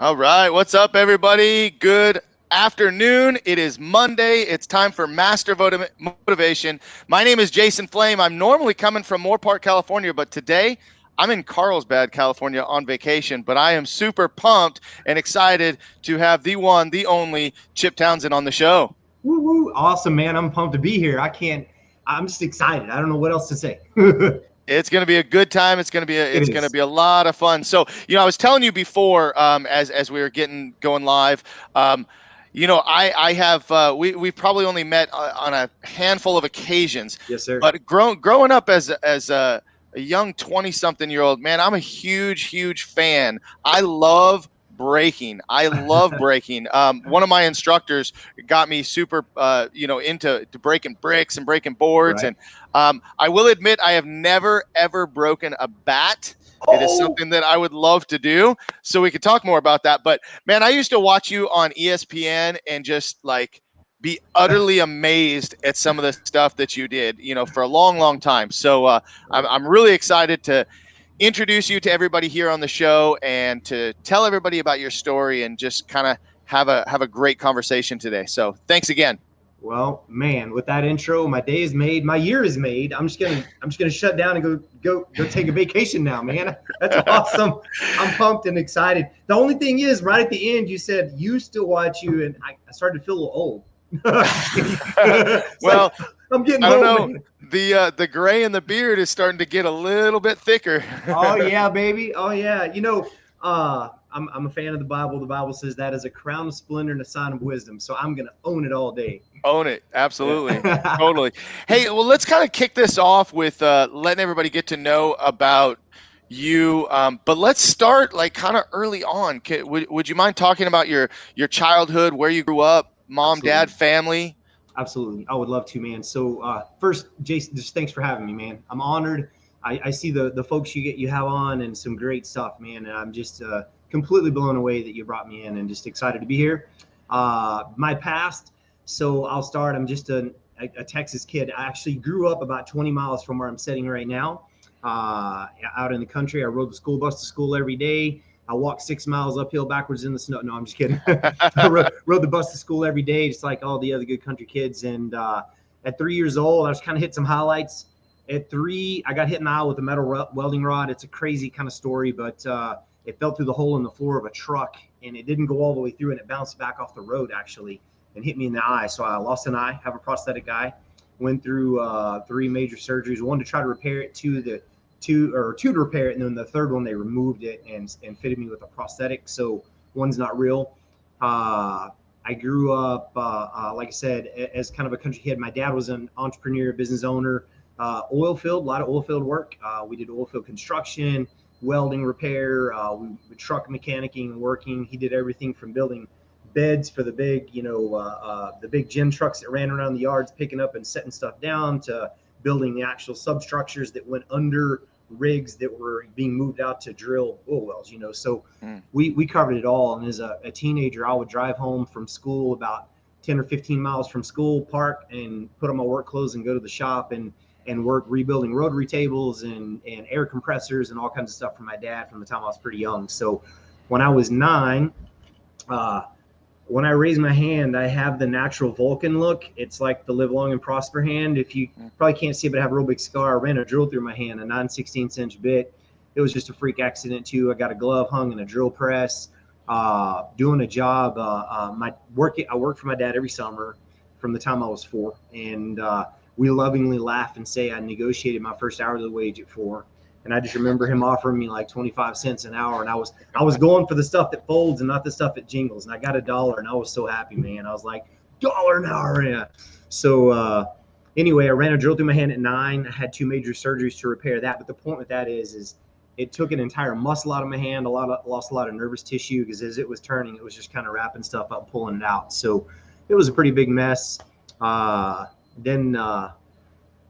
All right. What's up, everybody? Good afternoon. It is Monday. It's time for Master Motivation. My name is Jason Flame. I'm normally coming from Moorpark, California, but today I'm in Carlsbad, California on vacation. But I am super pumped and excited to have the one, the only Chip Townsend on the show. Woo woo! Awesome, man. I'm pumped to be here. I'm just excited. I don't know what else to say. It's going to be a good time. It's going to be It it's going to is. be a lot of fun. So, I was telling you before, as we were going live, I have we've probably only met on a handful of occasions, Yes, sir. but growing up as a young 20-something-year-old, man, I'm a huge fan. I love breaking. I love breaking. One of my instructors got me super, into breaking bricks and breaking boards, Right. and I will admit I have never, ever broken a bat. It is Oh, something that I would love to do. So we could talk more about that. But man, I used to watch you on ESPN and just like be utterly amazed at some of the stuff that you did, for a long time. So I'm really excited to introduce you to everybody here on the show and to tell everybody about your story and just kind of have a great conversation today. So thanks again. well, man. With that intro, my day is made. My year is made. I'm just gonna shut down and go take a vacation now, man. That's awesome. I'm pumped and excited. The only thing is, right at the end, you said you still watch you, and I started to feel a little old. It's like Well, I'm getting I don't old, know. man. The gray in the beard is starting to get a little bit thicker. Oh yeah, baby. Oh yeah. I'm a fan of the Bible. The Bible says that is a crown of splendor and a sign of wisdom. So I'm gonna own it all day. Own it. Absolutely. Yeah. Totally. Hey, well, let's kind of kick this off with letting everybody get to know about you. But let's start like kind of early on. Would you mind talking about your childhood, where you grew up, mom, dad, Absolutely. family? Absolutely. I would love to, man. So first, Jason, just thanks for having me, man. I'm honored. I see the folks you have on and some great stuff, man. And I'm just completely blown away that you brought me in and just excited to be here. My past. So I'll start. I'm just a Texas kid. I actually grew up about 20 miles from where I'm sitting right now, out in the country. I rode the school bus to school every day. I walked 6 miles uphill backwards in the snow. No, I'm just kidding. I rode the bus to school every day, just like all the other good country kids. And at 3 years old, I was kind of hit some highlights. At 3, I got hit in the eye with a metal welding rod. It's a crazy kind of story, but it fell through the hole in the floor of a truck, and it didn't go all the way through, and it bounced back off the road, actually, and hit me in the eye. So I lost an eye, have a prosthetic eye, went through 3 major surgeries, one to try to repair it, two to repair it, and then the third one they removed it and fitted me with a prosthetic. So one's not real. I grew up, like I said, as kind of a country kid. My dad was an entrepreneur, business owner, oil field, a lot of oil field work. We did oil field construction, welding, repair, we truck mechanicking and working. He did everything from building beds for the big, the big gym trucks that ran around the yards, picking up and setting stuff down, to building the actual substructures that went under rigs that were being moved out to drill oil wells. So Mm. we covered it all. And as a teenager, I would drive home from school about 10 or 15 miles from school, park and put on my work clothes and go to the shop and work rebuilding rotary tables and air compressors and all kinds of stuff for my dad from the time I was pretty young. So when I was 9, uh, when I raise my hand, I have the natural Vulcan look. It's like the live long and prosper hand. If you probably can't see it, but I have a real big scar. I ran a drill through my hand, a 9/16" bit. It was just a freak accident too. I got a glove hung in a drill press, doing a job. I worked for my dad every summer from the time I was 4, and we lovingly laugh and say I negotiated my first hourly wage at 4. And I just remember him offering me like 25 cents an hour, and I was going for the stuff that folds and not the stuff that jingles. And I got $1, and I was so happy, man. I was like, $1 an hour, yeah. So anyway, I ran a drill through my hand at 9. I had 2 major surgeries to repair that. But the point with that is it took an entire muscle out of my hand. Lost a lot of nervous tissue, because as it was turning, it was just kind of wrapping stuff up, pulling it out. So it was a pretty big mess. Then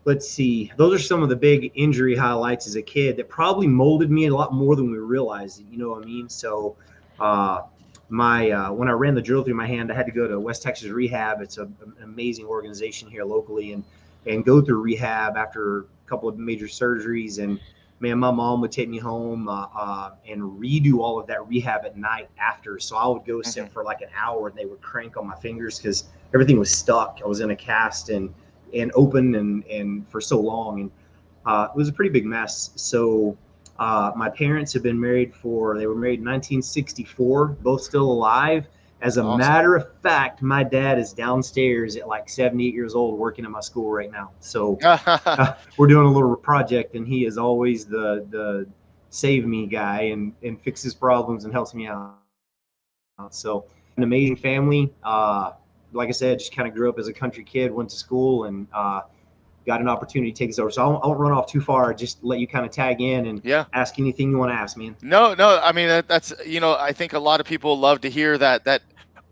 let's see. Those are some of the big injury highlights as a kid that probably molded me a lot more than we realized. You know what I mean? So, when I ran the drill through my hand, I had to go to West Texas Rehab. It's an amazing organization here locally, and go through rehab after a couple of major surgeries. And man, my mom would take me home and redo all of that rehab at night after. So I would go sit for like an hour, and they would crank on my fingers because everything was stuck. I was in a cast and open and for so long, and it was a pretty big mess. So my parents have been married they were married in 1964, both still alive. As a Awesome. matter of fact, my dad is downstairs at like 78 years old working at my school right now. So we're doing a little project, and he is always the save me guy and fixes problems and helps me out. So an amazing family. Like I said, just kind of grew up as a country kid, went to school, and got an opportunity to take this over. So I won't run off too far. Just let you kind of tag in and ask anything you want to ask, man. No. I mean, that's, I think a lot of people love to hear that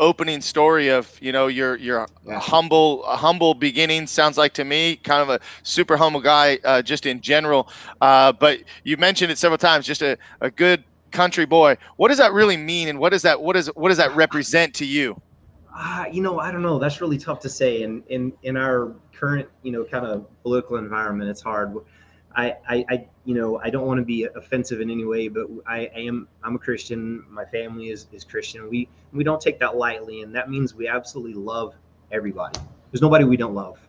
opening story of, your humble beginnings. Sounds like to me kind of a super humble guy, just in general. But you mentioned it several times, just a good country boy. What does that really mean? And what does that represent to you? I don't know. That's really tough to say. In our current, kind of political environment, it's hard. I don't want to be offensive in any way, but I'm a Christian. My family is Christian. We don't take that lightly, and that means we absolutely love everybody. There's nobody we don't love,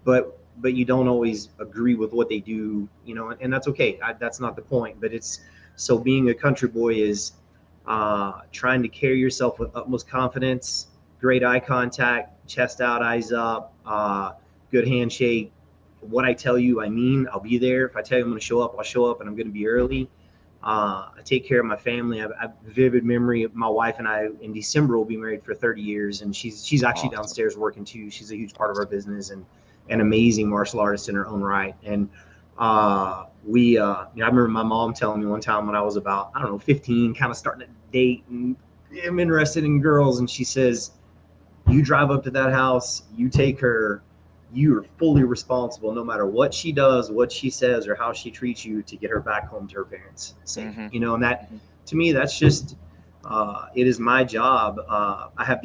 but you don't always agree with what they do, and that's okay. That's not the point. But so being a country boy is trying to carry yourself with utmost confidence, great eye contact, chest out, eyes up, good handshake. What I tell you, I mean. I'll be there. If I tell you I'm going to show up, I'll show up, and I'm going to be early. I take care of my family. I have vivid memory of my wife and I in December will be married for 30 years, and she's actually downstairs working too. She's a huge part of our business and an amazing martial artist in her own right. And I remember my mom telling me one time when I was about, 15, kind of starting to date and I'm interested in girls. And she says, you drive up to that house, you take her, you are fully responsible no matter what she does, what she says, or how she treats you to get her back home to her parents safe. And that, to me, that's just, it is my job. I have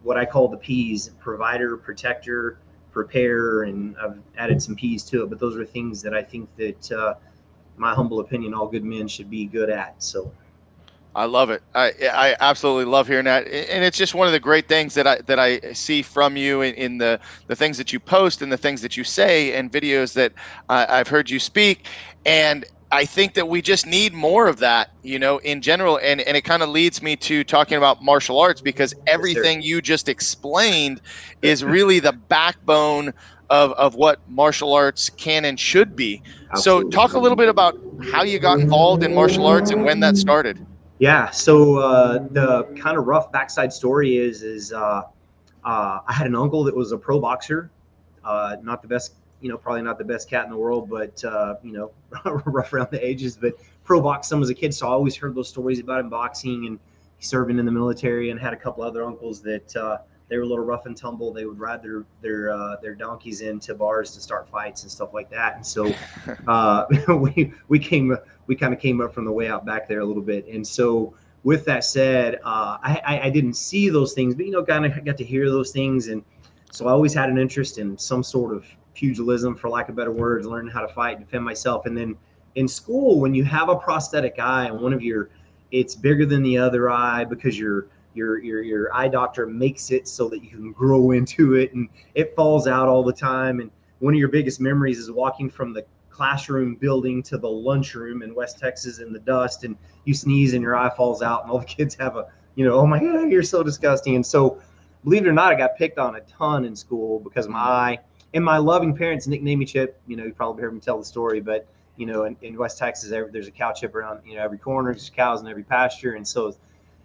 what I call the P's: provider, protector, prepare, and I've added some P's to it, but those are things that I think that my humble opinion, all good men should be good at. So I love it. I absolutely love hearing that, and it's just one of the great things that I see from you in the things that you post and the things that you say and videos that I've heard you speak. And I think that we just need more of that, in general. And it kind of leads me to talking about martial arts, because everything you just explained is really the backbone of what martial arts can and should be. Absolutely. So talk a little bit about how you got involved in martial arts and when that started. Yeah. So the kind of rough backside story is I had an uncle that was a pro boxer, not the best, probably not the best cat in the world, but rough around the edges. But pro boxed some as a kid, so I always heard those stories about him boxing and serving in the military. And had a couple other uncles that they were a little rough and tumble. They would ride their donkeys into bars to start fights and stuff like that. And so we kind of came up from the way out back there a little bit. And so with that said, I didn't see those things, but kind of got to hear those things. And so I always had an interest in some sort of pugilism, for lack of better words, learning how to fight and defend myself. And then in school, when you have a prosthetic eye and it's bigger than the other eye because your eye doctor makes it so that you can grow into it, and it falls out all the time. And one of your biggest memories is walking from the classroom building to the lunchroom in West Texas in the dust, and you sneeze and your eye falls out, and all the kids have oh my God, you're so disgusting. And so, believe it or not, I got picked on a ton in school because of my eye. And my loving parents nicknamed me Chip. You probably heard me tell the story, but in West Texas, there's a cow chip around every corner. There's cows in every pasture, and so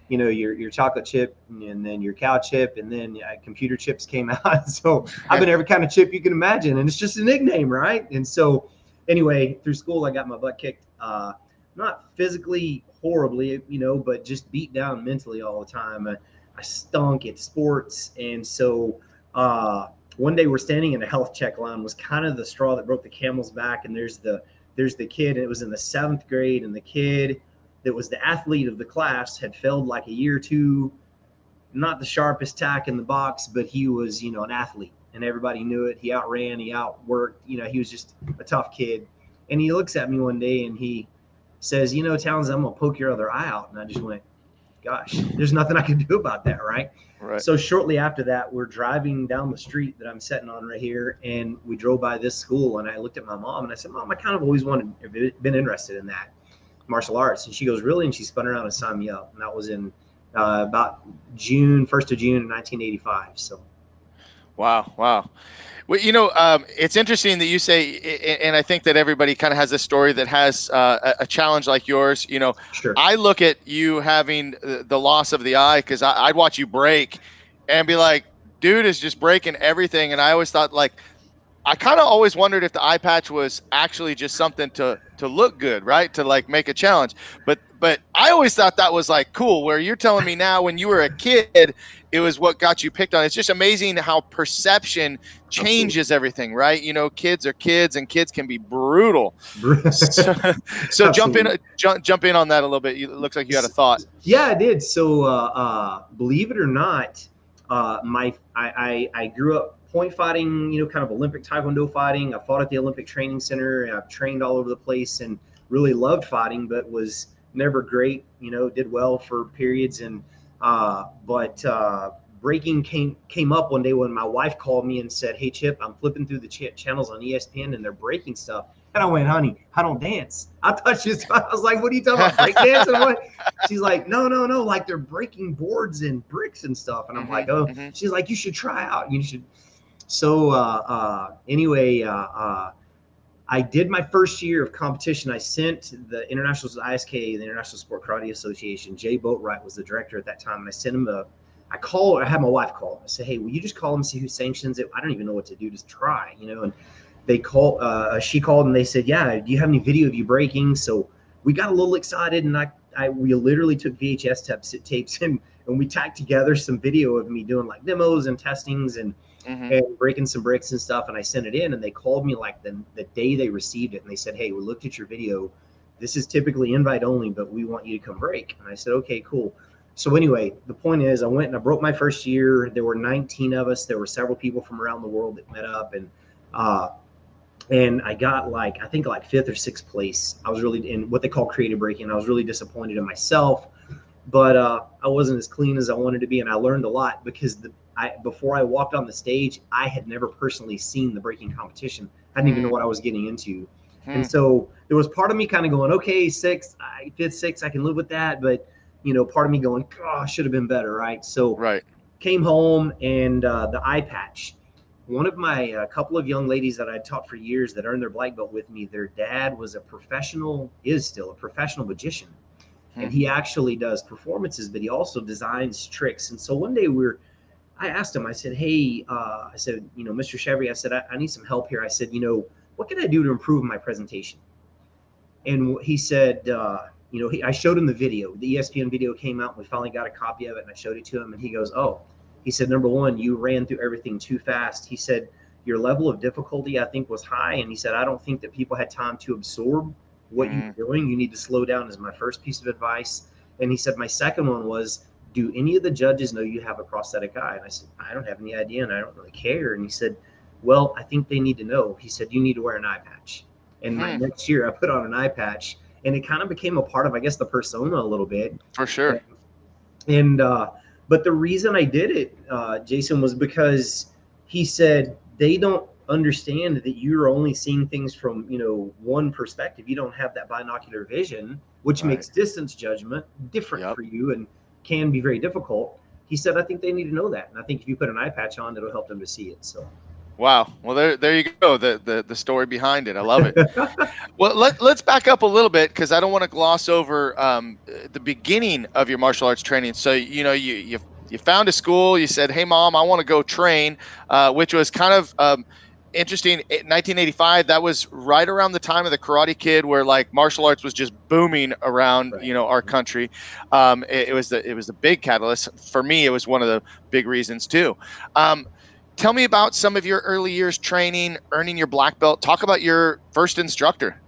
your chocolate chip, and then your cow chip, and then computer chips came out. So I've been every kind of chip you can imagine, and it's just a nickname, right? And so anyway, through school, I got my butt kicked, not physically horribly, but just beat down mentally all the time. I stunk at sports, and so one day we're standing in a health check line, was kind of the straw that broke the camel's back, and there's the kid, and it was in the 7th grade, and the kid that was the athlete of the class had failed like a year or two, not the sharpest tack in the box, but he was, an athlete, and everybody knew it. He outran, he outworked, he was just a tough kid. And he looks at me one day and he says, you know, Townsend, I'm going to poke your other eye out. And I just went, gosh, there's nothing I can do about that, right? Right. So shortly after that, we're driving down the street that I'm sitting on right here, and we drove by this school, and I looked at my mom, and I said, Mom, I kind of always been interested in that martial arts. And she goes, really? And she spun around and signed me up. And that was in about June, 1st of June, 1985. So. Wow. Well, you know, it's interesting that you say, and I think that everybody kind of has a story that has a challenge like yours. You know, Sure. I look at you having the loss of the eye because I'd watch you break and be like, dude is just breaking everything. And I always thought, like, I kind of always wondered if the eye patch was actually just something to look good, right? To like make a challenge. But I always thought that was like cool. Where you're telling me now, when you were a kid, it was what got you picked on. It's just amazing how perception changes everything, right? You know, kids are kids, and kids can be brutal. So jump in on that a little bit. It looks like you had a thought. Yeah, I did. So believe it or not, I grew up point fighting, you know, kind of Olympic Taekwondo fighting. I fought at the Olympic Training Center. I've trained all over the place and really loved fighting, but was never great, you know, did well for periods. And but breaking came up one day when my wife called me and said, hey, Chip, I'm flipping through the channels on ESPN and they're breaking stuff. And I went, honey, I don't dance. I thought she was, I was like, what are you talking about? Break dance? And what? She's like, no. Like they're breaking boards and bricks and stuff. And I'm like, oh, she's like, you should try out. You should. So anyway, I did my first year of competition. I sent the international ISKA, the International Sport Karate Association. Jay Boatwright was the director at that time. And I sent him I had my wife call. I said, hey, will you just call them and see who sanctions it? I don't even know what to do. Just try, you know. And they she called and they said, yeah, do you have any video of you breaking? So we got a little excited, and we literally took VHS tapes and we tacked together some video of me doing like demos and testings and breaking some bricks and stuff. And I sent it in, and they called me like the day they received it, and they said, hey, we looked at your video. This is typically invite only, but we want you to come break. And I said, okay, cool. So anyway, the point is, I went and I broke my first year. There were 19 of us. There were several people from around the world that met up, and I got I think 5th or 6th place. I was really in what they call creative breaking. I was really disappointed in myself, but I wasn't as clean as I wanted to be. And I learned a lot because before I walked on the stage, I had never personally seen the breaking competition. I didn't even know what I was getting into. And so there was part of me kind of going, okay, 5th, 6th, I can live with that. But, you know, part of me going, oh, I should have been better. Right. So came home, and the eye patch. One of my couple of young ladies that I'd taught for years that earned their black belt with me, their dad was is still a professional magician. And he actually does performances, but he also designs tricks. And so one day I asked him, I said, hey, I said, you know, Mr. Chevry, I said, I need some help here. I said, you know, what can I do to improve my presentation? And he said, you know, I showed him the video. The ESPN video came out, and we finally got a copy of it, and I showed it to him, and he goes, oh. He said, number one, you ran through everything too fast. He said, your level of difficulty, I think, was high. And he said, I don't think that people had time to absorb what you were doing. You need to slow down, is my first piece of advice. And he said, my second one was, do any of the judges know you have a prosthetic eye? And I said, I don't have any idea, and I don't really care. And he said, well, I think they need to know. He said, you need to wear an eye patch. And my next year, I put on an eye patch, and it kind of became a part of, I guess, the persona a little bit. For sure. And but the reason I did it, Jason, was because he said they don't understand that you're only seeing things from, you know, one perspective. You don't have that binocular vision, which makes distance judgment different for you and can be very difficult. He said, I think they need to know that. And I think if you put an eye patch on, it'll help them to see it. So. Wow. Well, there you go. The story behind it. I love it. Well, let's back up a little bit, because I don't want to gloss over the beginning of your martial arts training. So, you know, you found a school. You said, hey, Mom, I want to go train, which was kind of interesting. In 1985, that was right around the time of the Karate Kid, where like martial arts was just booming around, you know, our country. It was the big catalyst for me. It was one of the big reasons too. Tell me about some of your early years training, earning your black belt. Talk about your first instructor.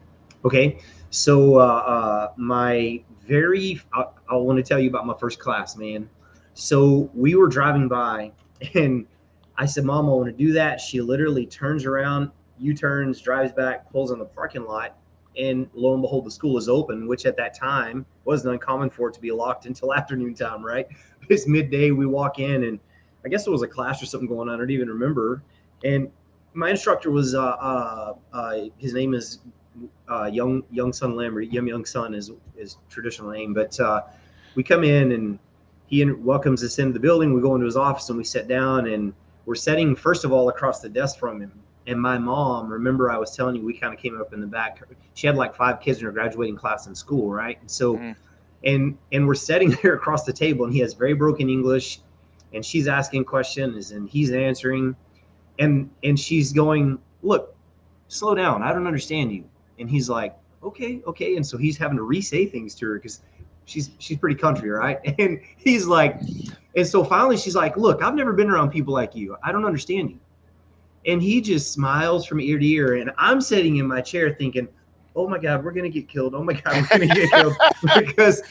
Okay. So I want to tell you about my first class, man. So we were driving by, and I said, Mom, I want to do that. She literally turns around, U-turns, drives back, pulls in the parking lot, And lo and behold, the school is open, which at that time wasn't uncommon for it to be locked until afternoon time, right? It's midday. We walk in, and I guess it was a class or something going on. I don't even remember. And my instructor was his name is Young Sun Lam, or Young Sun is his traditional name. But we come in, and he welcomes us into the building. We go into his office, and we sit down, and we're sitting first of all across the desk from him. And my mom, remember I was telling you, we kind of came up in the back. She had like 5 kids in her graduating class in school, right? And so, and we're sitting there across the table, and he has very broken English, and she's asking questions, and he's answering, and she's going, look, slow down, I don't understand you. And he's like, okay. And so he's having to re-say things to her because she's pretty country, right? And he's like, and so finally she's like, look, I've never been around people like you. I don't understand you. And he just smiles from ear to ear. And I'm sitting in my chair thinking, oh my God, we're going to get killed. Oh my God, we're going to get killed. Because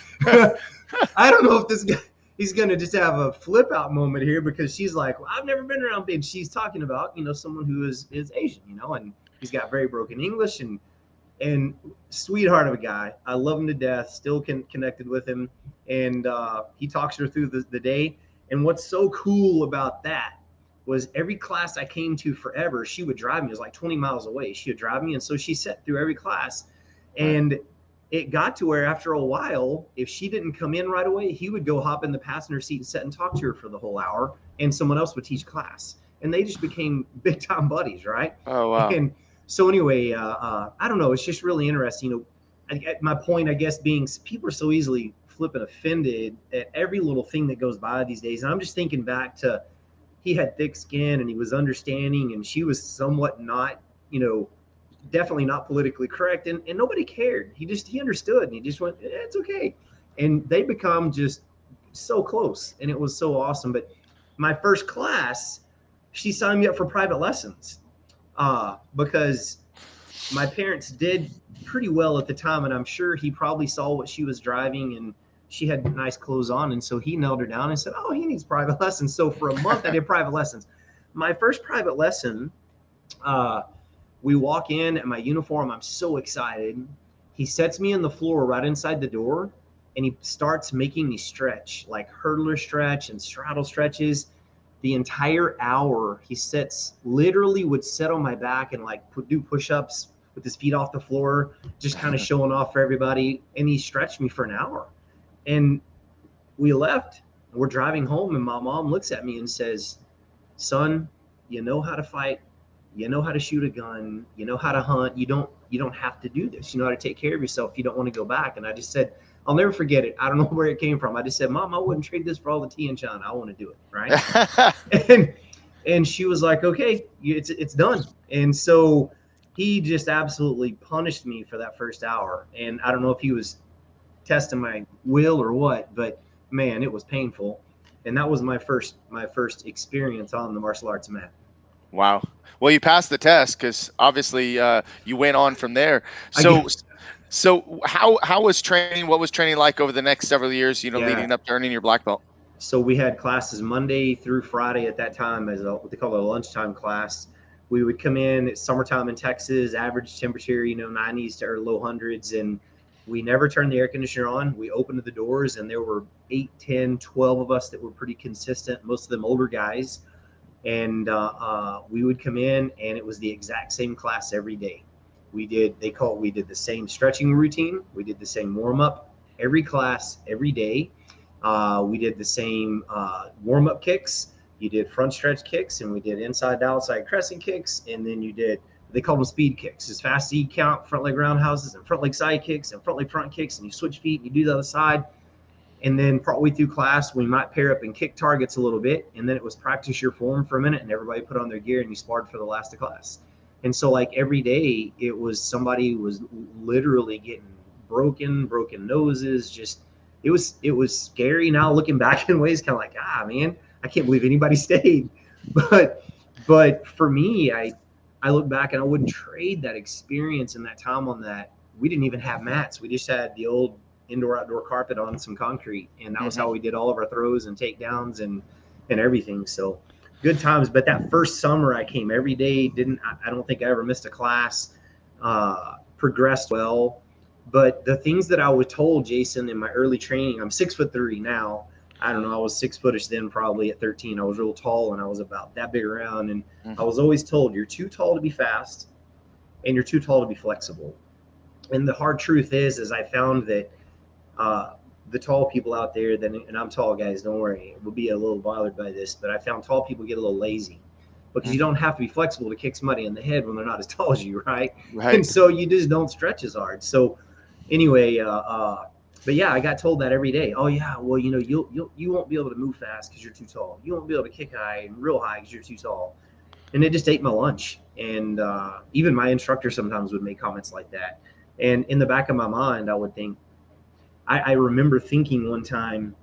I don't know if this guy, he's going to just have a flip out moment here, because she's like, well, I've never been around. And she's talking about, someone who is Asian, and he's got very broken English, and sweetheart of a guy. I love him to death, still connected with him. And he talks her through the day. And what's so cool about that was every class I came to forever, she would drive me. It was like 20 miles away. She would drive me. And so she sat through every class. And it got to where after a while, if she didn't come in right away, he would go hop in the passenger seat and sit and talk to her for the whole hour. And someone else would teach class. And they just became big time buddies, right? Oh, wow. And so anyway, I don't know. It's just really interesting. My point, I guess, being people are so easily flipping offended at every little thing that goes by these days. And I'm just thinking back to, he had thick skin and he was understanding, and she was somewhat not, definitely not politically correct, and nobody cared. He understood, and he just went, it's okay. And they become just so close, and it was so awesome. But my first class, she signed me up for private lessons because my parents did pretty well at the time, and I'm sure he probably saw what she was driving, and she had nice clothes on. And so he nailed her down and said, oh, he needs private lessons. So for a month, I did private lessons. My first private lesson, we walk in at my uniform. I'm so excited. He sets me on the floor right inside the door, and he starts making me stretch, like hurdler stretch and straddle stretches. The entire hour, he literally would sit on my back and like do push-ups with his feet off the floor, just kind of showing off for everybody. And he stretched me for an hour. And we left. We're driving home, and my mom looks at me and says, son, you know how to fight. You know how to shoot a gun. You know how to hunt. You don't have to do this. You know how to take care of yourself. You don't want to go back. And I just said, I'll never forget it. I don't know where it came from. I just said, Mom, I wouldn't trade this for all the tea in China. I want to do it. Right. and she was like, okay, it's done. And so he just absolutely punished me for that first hour. And I don't know if he was testing my will or what, but man, it was painful. And that was my first experience on the martial arts mat. Wow. Well, you passed the test, because obviously you went on from there. So how was training? What was training like over the next several years, leading up to earning your black belt? So we had classes Monday through Friday at that time as what they call a lunchtime class. We would come in, it's summertime in Texas, average temperature, 90s to low hundreds. And we never turned the air conditioner on. We opened the doors, and there were 8, 10, 12 of us that were pretty consistent, most of them older guys. And we would come in, and it was the exact same class every day. We did the same stretching routine. We did the same warm up every class, every day. We did the same warm up kicks. You did front stretch kicks, and we did inside to outside crescent kicks. And then they called them speed kicks, as fast as you count, front leg roundhouses and front leg side kicks and front leg front kicks. And you switch feet and you do the other side. And then partway through class, we might pair up and kick targets a little bit. And then it was practice your form for a minute, and everybody put on their gear and you sparred for the last of class. And so like every day, it was somebody was literally getting broken noses. Just it was scary. Now looking back in ways, kind of like, man, I can't believe anybody stayed. But for me, I look back and I wouldn't trade that experience and that time on that. We didn't even have mats. We just had the old indoor-outdoor carpet on some concrete, and that was how we did all of our throws and takedowns and everything. So good times. But that first summer I came every day. I don't think I ever missed a class. progressed well. But the things that I was told, Jason, in my early training, I'm 6'3" now. I don't know. I was 6 footish then, probably at 13. I was real tall and I was about that big around. And I was always told, you're too tall to be fast and you're too tall to be flexible. And the hard truth is I found that the tall people out there, and I'm tall, guys, don't worry, we'll be a little bothered by this, but I found tall people get a little lazy because you don't have to be flexible to kick somebody in the head when they're not as tall as you, right? And so you just don't stretch as hard. So anyway, but yeah, I got told that every day. Oh yeah, well, you know, you won't be able to move fast because you're too tall. You won't be able to kick high and real high because you're too tall. And it just ate my lunch. And even my instructor sometimes would make comments like that. And in the back of my mind, I would think, I remember thinking one time,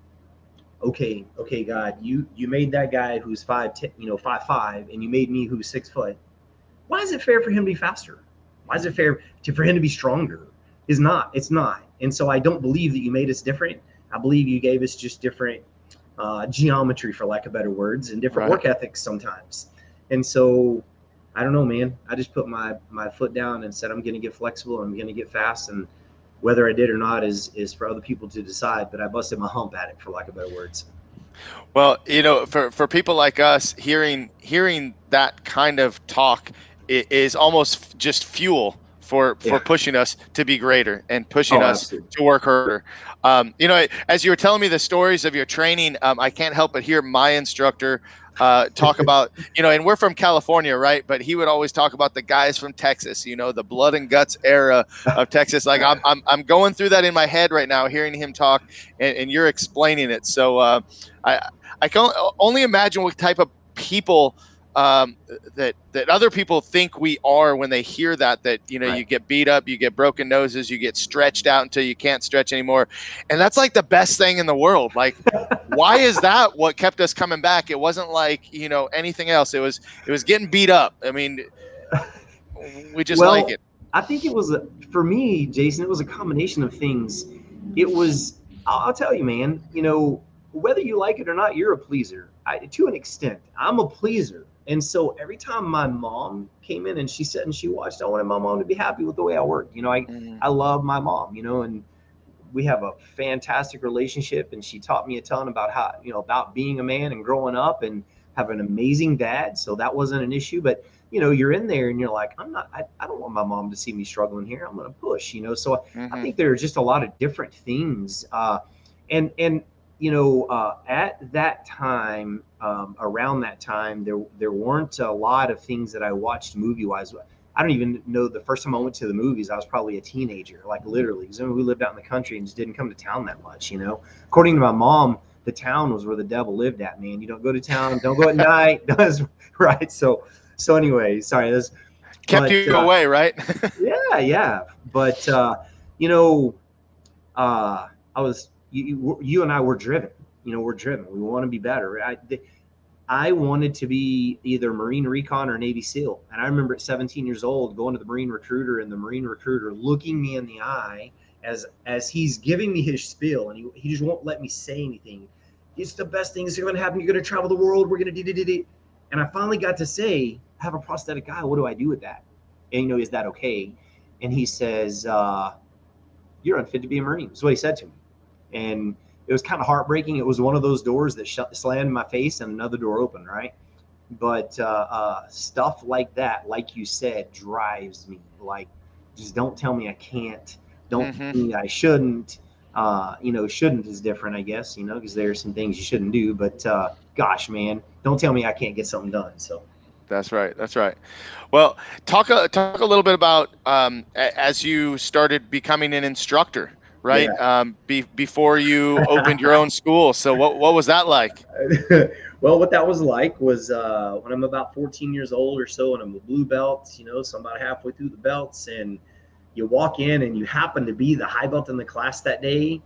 okay, God, you made that guy who's 5'5", and you made me who's 6 foot. Why is it fair for him to be faster? Why is it fair for him to be stronger? It's not. And so I don't believe that you made us different. I believe you gave us just different geometry, for lack of better words, and different work ethics sometimes. And so I don't know, man. I just put my foot down and said, I'm going to get flexible. I'm going to get fast. And whether I did or not is for other people to decide. But I busted my hump at it, for lack of better words. Well, you know, for people like us, hearing that kind of talk is almost just fuel for pushing us to be greater and pushing us to work harder. You know, as you were telling me the stories of your training, I can't help but hear my instructor talk about, you know, and we're from California, right? But he would always talk about the guys from Texas, you know, the blood and guts era of Texas. Like I'm going through that in my head right now, hearing him talk, and you're explaining it. So I can only imagine what type of people that other people think we are when they hear that, you know, you get beat up, you get broken noses, you get stretched out until you can't stretch anymore. And that's like the best thing in the world. Like, why is that what kept us coming back? It wasn't like, you know, anything else. It was getting beat up. I mean, we just like it. I think it was, for me, Jason, it was a combination of things. It was, I'll tell you, man, you know, whether you like it or not, you're a pleaser. To an extent, I'm a pleaser. And so every time my mom came in and she sat and she watched, I wanted my mom to be happy with the way I worked. You know, I love my mom, you know, and we have a fantastic relationship. And she taught me a ton about how, you know, about being a man and growing up, and have an amazing dad. So that wasn't an issue. But, you know, you're in there and you're like, I don't want my mom to see me struggling here. I'm going to push, you know. So I think there are just a lot of different things. And you know, at that time, around that time, there weren't a lot of things that I watched movie-wise. I don't even know the first time I went to the movies, I was probably a teenager, like literally, because we lived out in the country and just didn't come to town that much, you know. According to my mom, the town was where the devil lived at, man. You don't go to town, don't go at night. Right. So anyway, sorry. Kept you away, right? Yeah. But, you know, you and I were driven. You know, we're driven. We want to be better. I wanted to be either Marine Recon or Navy SEAL. And I remember at 17 years old going to the Marine recruiter, and the Marine recruiter looking me in the eye as he's giving me his spiel, and he just won't let me say anything. It's the best thing that's going to happen. You're going to travel the world. We're going to do. And I finally got to say, I have a prosthetic eye. What do I do with that? And, you know, is that okay? And he says, you're unfit to be a Marine. That's what he said to me. And it was kind of heartbreaking. It was one of those doors that slammed in my face and another door opened, right? But stuff like that, like you said, drives me. Like, just don't tell me I can't. Don't tell me I shouldn't. You know, shouldn't is different, I guess, you know, because there are some things you shouldn't do. But gosh, man, don't tell me I can't get something done. So. That's right. Well, talk a little bit about as you started becoming an instructor, right? Yeah. Before you opened your own school. So what was that like? Well, what that was like was when I'm about 14 years old or so, and I'm a blue belt, you know, so I'm about halfway through the belts, and you walk in and you happen to be the high belt in the class that day.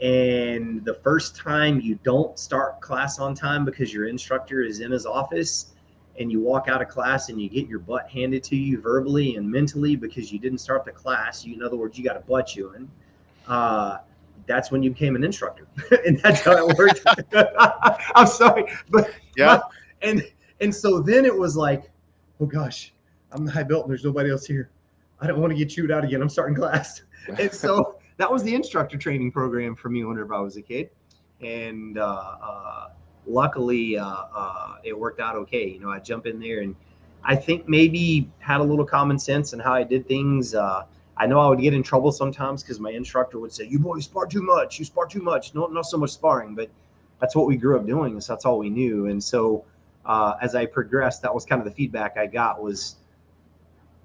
And the first time you don't start class on time because your instructor is in his office, and you walk out of class and you get your butt handed to you verbally and mentally because you didn't start the class. In other words, you got a butt chewing. That's when you became an instructor. And that's how it worked. I'm sorry. But yeah. And so then it was like, oh gosh, I'm the high belt and there's nobody else here. I don't want to get chewed out again. I'm starting class. And so that was the instructor training program for me whenever I was a kid. And luckily, it worked out okay. You know, I jump in there and I think maybe had a little common sense in how I did things. I know I would get in trouble sometimes because my instructor would say, "You boys spar too much. You spar too much." No, not so much sparring, but that's what we grew up doing. So that's all we knew. And so as I progressed, that was kind of the feedback I got was,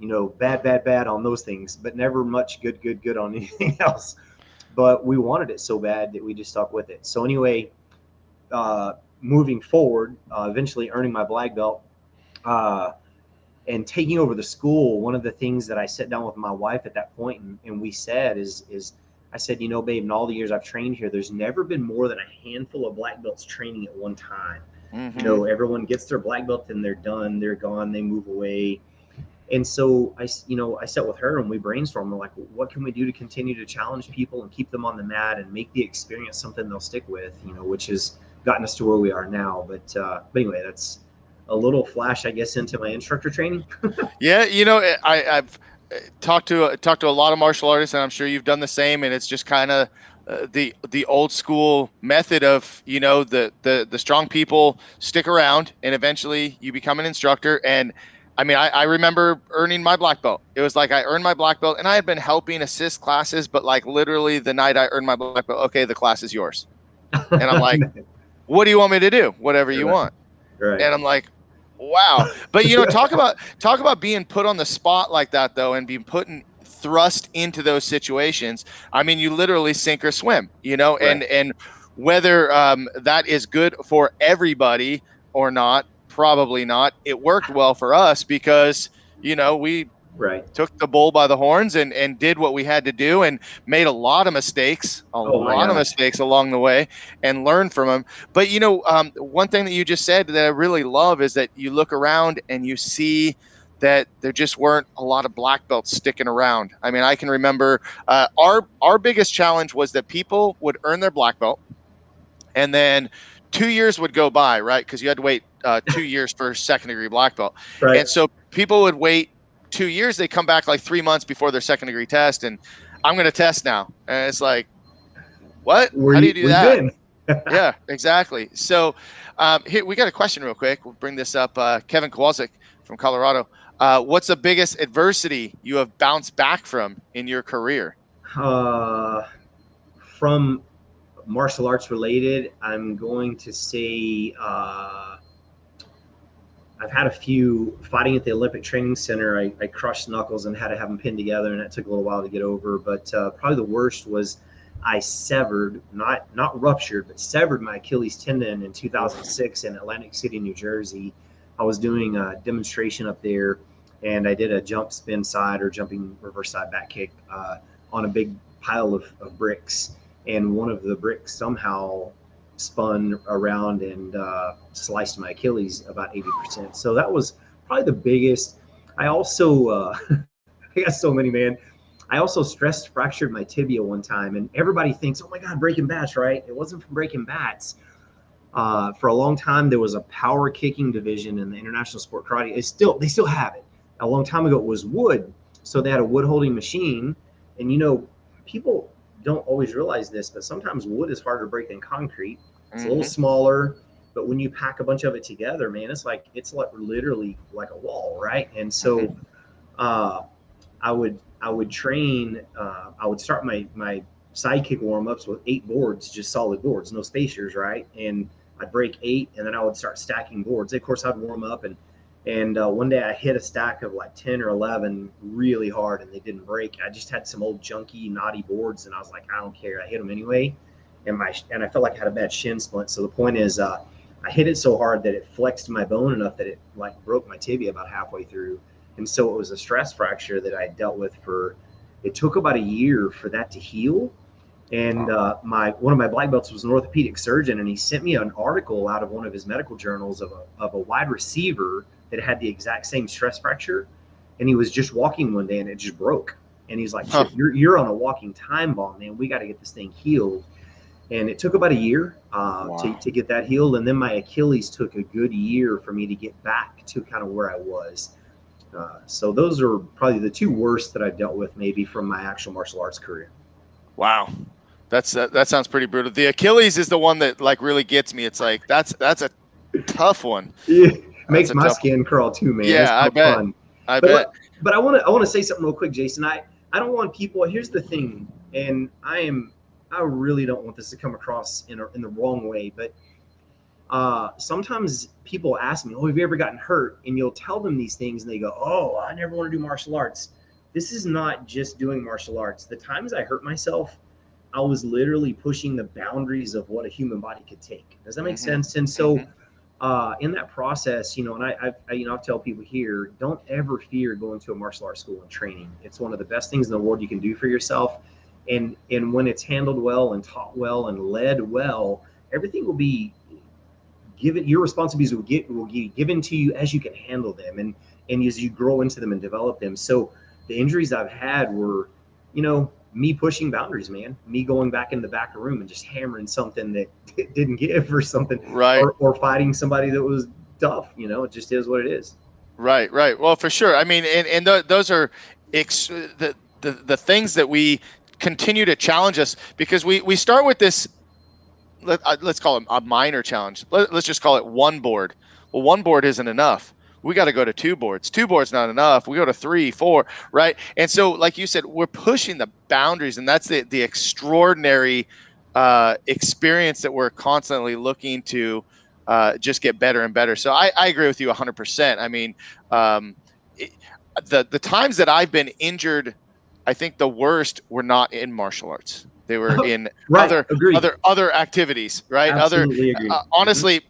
you know, bad on those things, but never much good on anything else. But we wanted it so bad that we just stuck with it. So anyway, moving forward, eventually earning my black belt, and taking over the school, one of the things that I sat down with my wife at that point and we said is I said, you know, babe, in all the years I've trained here, there's never been more than a handful of black belts training at one time. Mm-hmm. You know, everyone gets their black belt and they're done, they're gone, they move away. And so I sat with her and we brainstormed. We're like, what can we do to continue to challenge people and keep them on the mat and make the experience something they'll stick with, you know, which has gotten us to where we are now. But anyway, that's a little flash, I guess, into my instructor training. Yeah, you know, I've talked to a lot of martial artists, and I'm sure you've done the same. And it's just kind of the old school method of, you know, the strong people stick around, and eventually you become an instructor. And I mean, I remember earning my black belt. It was like I earned my black belt, and I had been helping assist classes, but like literally the night I earned my black belt, okay, the class is yours. And I'm like, what do you want me to do? Whatever you want. Right. And I'm like, wow. But you know, talk about being put on the spot like that though, and being thrust into those situations. I mean, you literally sink or swim, you know, Right. and whether that is good for everybody or not, probably not. It worked well for us because, you know, we Right. took the bull by the horns and did what we had to do and made a lot of mistakes, Oh my gosh. along the way, and learned from them. But, you know, one thing that you just said that I really love is that you look around and you see that there just weren't a lot of black belts sticking around. I mean, I can remember our biggest challenge was that people would earn their black belt and then 2 years would go by, right? Because you had to wait 2 years for second degree black belt. Right. And so people would wait 2 years. They come back like 3 months before their second degree test. And I'm going to test now. And it's like, what? How do you do that? Been? Yeah, exactly. So here, we got a question real quick. We'll bring this up. Kevin Kowalczyk from Colorado. What's the biggest adversity you have bounced back from in your career? From martial arts related, I'm going to say I've had a few. Fighting at the Olympic Training Center. I crushed knuckles and had to have them pinned together, and that took a little while to get over. But probably the worst was I severed, not ruptured, but severed my Achilles tendon in 2006 in Atlantic City, New Jersey. I was doing a demonstration up there, and I did a jump spin side or jumping reverse side back kick on a big pile of bricks. And one of the bricks somehow spun around and sliced my Achilles about 80%. So that was probably the biggest. I also, I got so many, man. I also stress fractured my tibia one time, and everybody thinks, oh my God, breaking bats, right? It wasn't from breaking bats. For a long time, there was a power kicking division in the International Sport Karate. They still have it. A long time ago, it was wood. So they had a wood holding machine. And, you know, people don't always realize this, but sometimes wood is harder to break than concrete. It's a little smaller, but when you pack a bunch of it together, man, it's like literally like a wall, right? And so I would train. I would start my sidekick warm-ups with 8 boards, just solid boards, no spacers, right? And I'd break 8, and then I would start stacking boards. Of course, I'd warm up, and one day I hit a stack of like 10 or 11 really hard, and they didn't break. I just had some old junky, knotty boards, and I was like, I don't care. I hit them anyway, and I felt like I had a bad shin splint. So the point is, I hit it so hard that it flexed my bone enough that it like broke my tibia about halfway through. And so it was a stress fracture that I dealt with it took about a year for that to heal. And one of my black belts was an orthopedic surgeon, and he sent me an article out of one of his medical journals of a wide receiver that had the exact same stress fracture. And he was just walking one day and it just broke. And he's like, you're on a walking time bomb, man. We got to get this thing healed. And it took about a year to get that healed. And then my Achilles took a good year for me to get back to kind of where I was. So those are probably the two worst that I've dealt with, maybe from my actual martial arts career. Wow. That sounds pretty brutal. The Achilles is the one that like really gets me. It's like that's a tough one. It That's makes a my tough one. skin crawl too, man. It's Yeah, I no bet. fun. I But bet. but I want to say something real quick, Jason. I don't want people. Here's the thing, and I really don't want this to come across in the wrong way, but sometimes people ask me, "Oh, have you ever gotten hurt?" And you'll tell them these things, and they go, "Oh, I never want to do martial arts." This is not just doing martial arts. The times I hurt myself, I was literally pushing the boundaries of what a human body could take. Does that make sense? And so, in that process, and I tell people here, don't ever fear going to a martial arts school and training. It's one of the best things in the world you can do for yourself. And when it's handled well and taught well and led well, everything will be given. Your responsibilities will be given to you as you can handle them, and as you grow into them and develop them. So the injuries I've had were, me pushing boundaries, man. Me going back in the back room and just hammering something that didn't give, or something, Right. or fighting somebody that was tough. It just is what it is. Right. Right. Well, for sure. I mean, and those are the things that we continue to challenge us, because we start with this. Let's call it a minor challenge. Let's just call it one board. Well, one board isn't enough. We got to go to two boards. Two boards not enough. We go to 3, 4, right? And so, like you said, we're pushing the boundaries, and that's the extraordinary experience that we're constantly looking to just get better and better. So I agree with you 100%. I mean, um, it, the times that I've been injured, I think the worst were not in martial arts. They were in Right. Agreed. other activities, right? Absolutely agree. Honestly,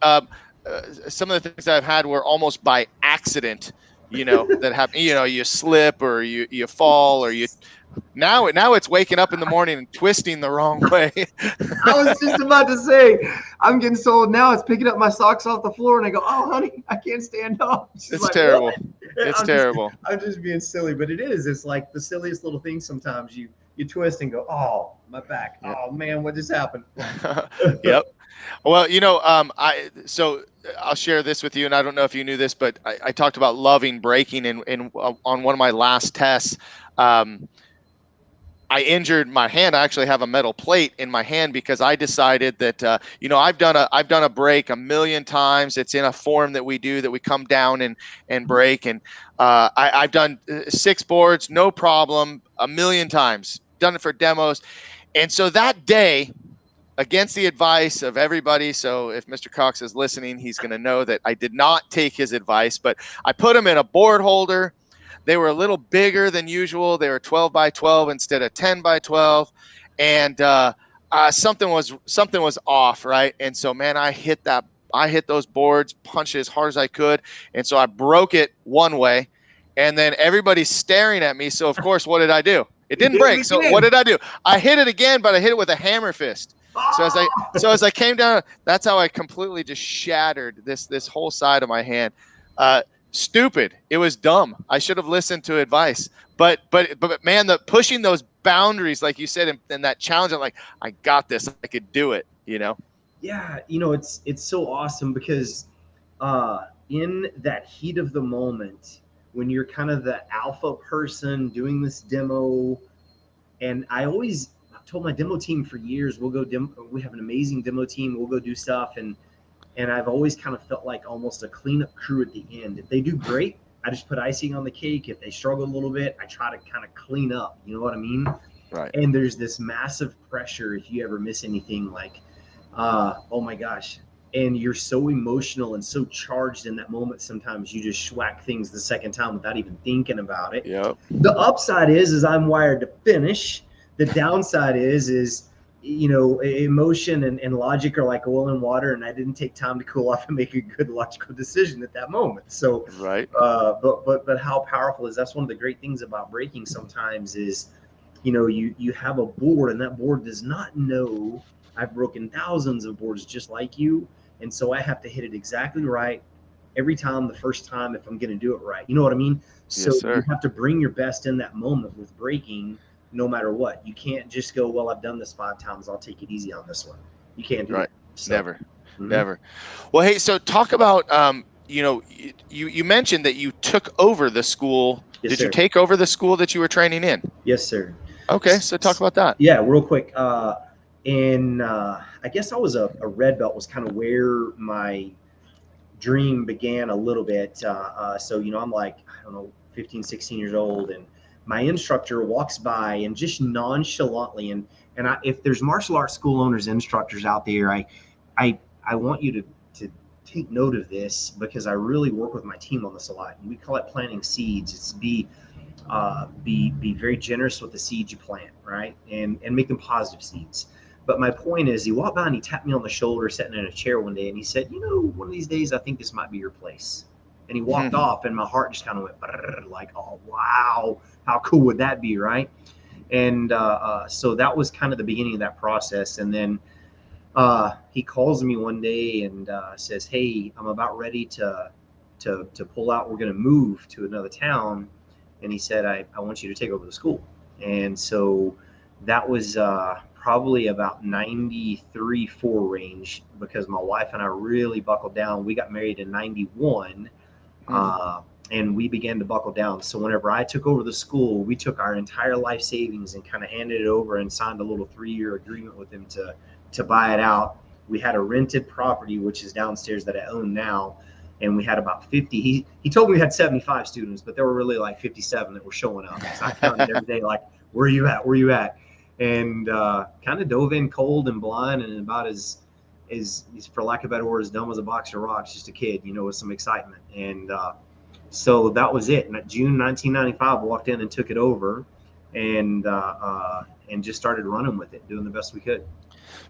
some of the things that I've had were almost by accident, that happen. You slip, or you fall, or now it's waking up in the morning and twisting the wrong way. I was just about to say, I'm getting so old now. It's picking up my socks off the floor, and I go, "Oh, honey, I can't stand up." She's It's like, terrible. "What?" It's terrible. I'm just being silly, but it is. It's like the silliest little thing. Sometimes you twist and go, "Oh, my back. Yep. Oh man, what just happened?" Yep. Well, I'll share this with you, and I don't know if you knew this, but I talked about loving breaking, and on one of my last tests, I injured my hand. I actually have a metal plate in my hand because I decided that I've done a break a million times. It's in a form that we do, that we come down and break, and I've done 6 boards, no problem, a million times. Done it for demos, and so that day, against the advice of everybody. So if Mr. Cox is listening, he's going to know that I did not take his advice, but I put them in a board holder. They were a little bigger than usual. They were 12 by 12 instead of 10 by 12. And something was off, right? And so, man, I hit those boards, punched it as hard as I could. And so I broke it one way, and then everybody's staring at me. So of course, what did I do? It didn't break. So what did I do? I hit it again, but I hit it with a hammer fist. So as I came down, that's how I completely just shattered this whole side of my hand. Stupid. It was dumb. I should have listened to advice. But man, the pushing those boundaries, like you said, and that challenge, I'm like, I got this. I could do it. Yeah, it's so awesome because in that heat of the moment, when you're kind of the alpha person doing this demo, and I've told my demo team for years, we have an amazing demo team. We'll go do stuff, and I've always kind of felt like almost a cleanup crew at the end. If they do great, I just put icing on the cake. If they struggle a little bit, I try to kind of clean up. You know what I mean? Right. And there's this massive pressure if you ever miss anything, like, oh my gosh. And you're so emotional and so charged in that moment. Sometimes you just schwack things the second time without even thinking about it. Yep. The upside is I'm wired to finish. The downside is emotion and logic are like oil and water, and I didn't take time to cool off and make a good logical decision at that moment. So, right. But how powerful is that's one of the great things about breaking sometimes is, you have a board, and that board does not know. I've broken thousands of boards just like you, and so I have to hit it exactly right every time, the first time, if I'm going to do it right. You know what I mean? So yes, sir. You have to bring your best in that moment with breaking, no matter what. You can't just go, well, I've done this 5 times, I'll take it easy on this one. You can't do right. that. So, Never. Well, hey, so talk about you mentioned that you took over the school. Yes, Did you sir. take over the school that you were training in? Yes, sir. Okay, so talk about that. Yeah, real quick. I guess I was a red belt was kind of where my dream began a little bit. So, I'm like, I don't know, 15, 16 years old. And my instructor walks by and just nonchalantly, if there's martial arts school owners, instructors out there, I want you to take note of this, because I really work with my team on this a lot. And we call it planting seeds. It's be very generous with the seeds you plant, right? And make them positive seeds. But my point is, he walked by and he tapped me on the shoulder, sitting in a chair one day, and he said, one of these days, I think this might be your place. And he walked off, and my heart just kind of went like, oh, wow, how cool would that be, right? And so that was kind of the beginning of that process. And then he calls me one day and says, hey, I'm about ready to pull out. We're going to move to another town. And he said, I want you to take over the school. And so that was probably about 93, 4 range, because my wife and I really buckled down. We got married in 91, and we began to buckle down. So whenever I took over the school, we took our entire life savings and kind of handed it over and signed a little 3-year agreement with him to buy it out. We had a rented property, which is downstairs, that I own now. And we had about 50. He told me we had 75 students, but there were really like 57 that were showing up. So I counted every day, like, where are you at? Where are you at? And kind of dove in cold and blind, and about as for lack of better word, as dumb as a box of rocks, just a kid, with some excitement. And so that was it. And at June 1995, I walked in and took it over, and just started running with it, doing the best we could.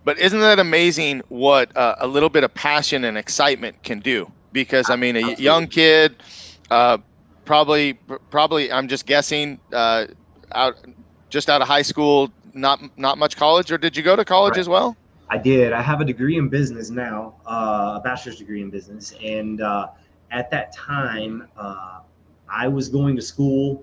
But isn't that amazing what a little bit of passion and excitement can do? Because I mean, a young kid, probably, I'm just guessing, out of high school, not much college, or did you go to college as well? I did. I have a degree in business now, a bachelor's degree in business. And at that time, I was going to school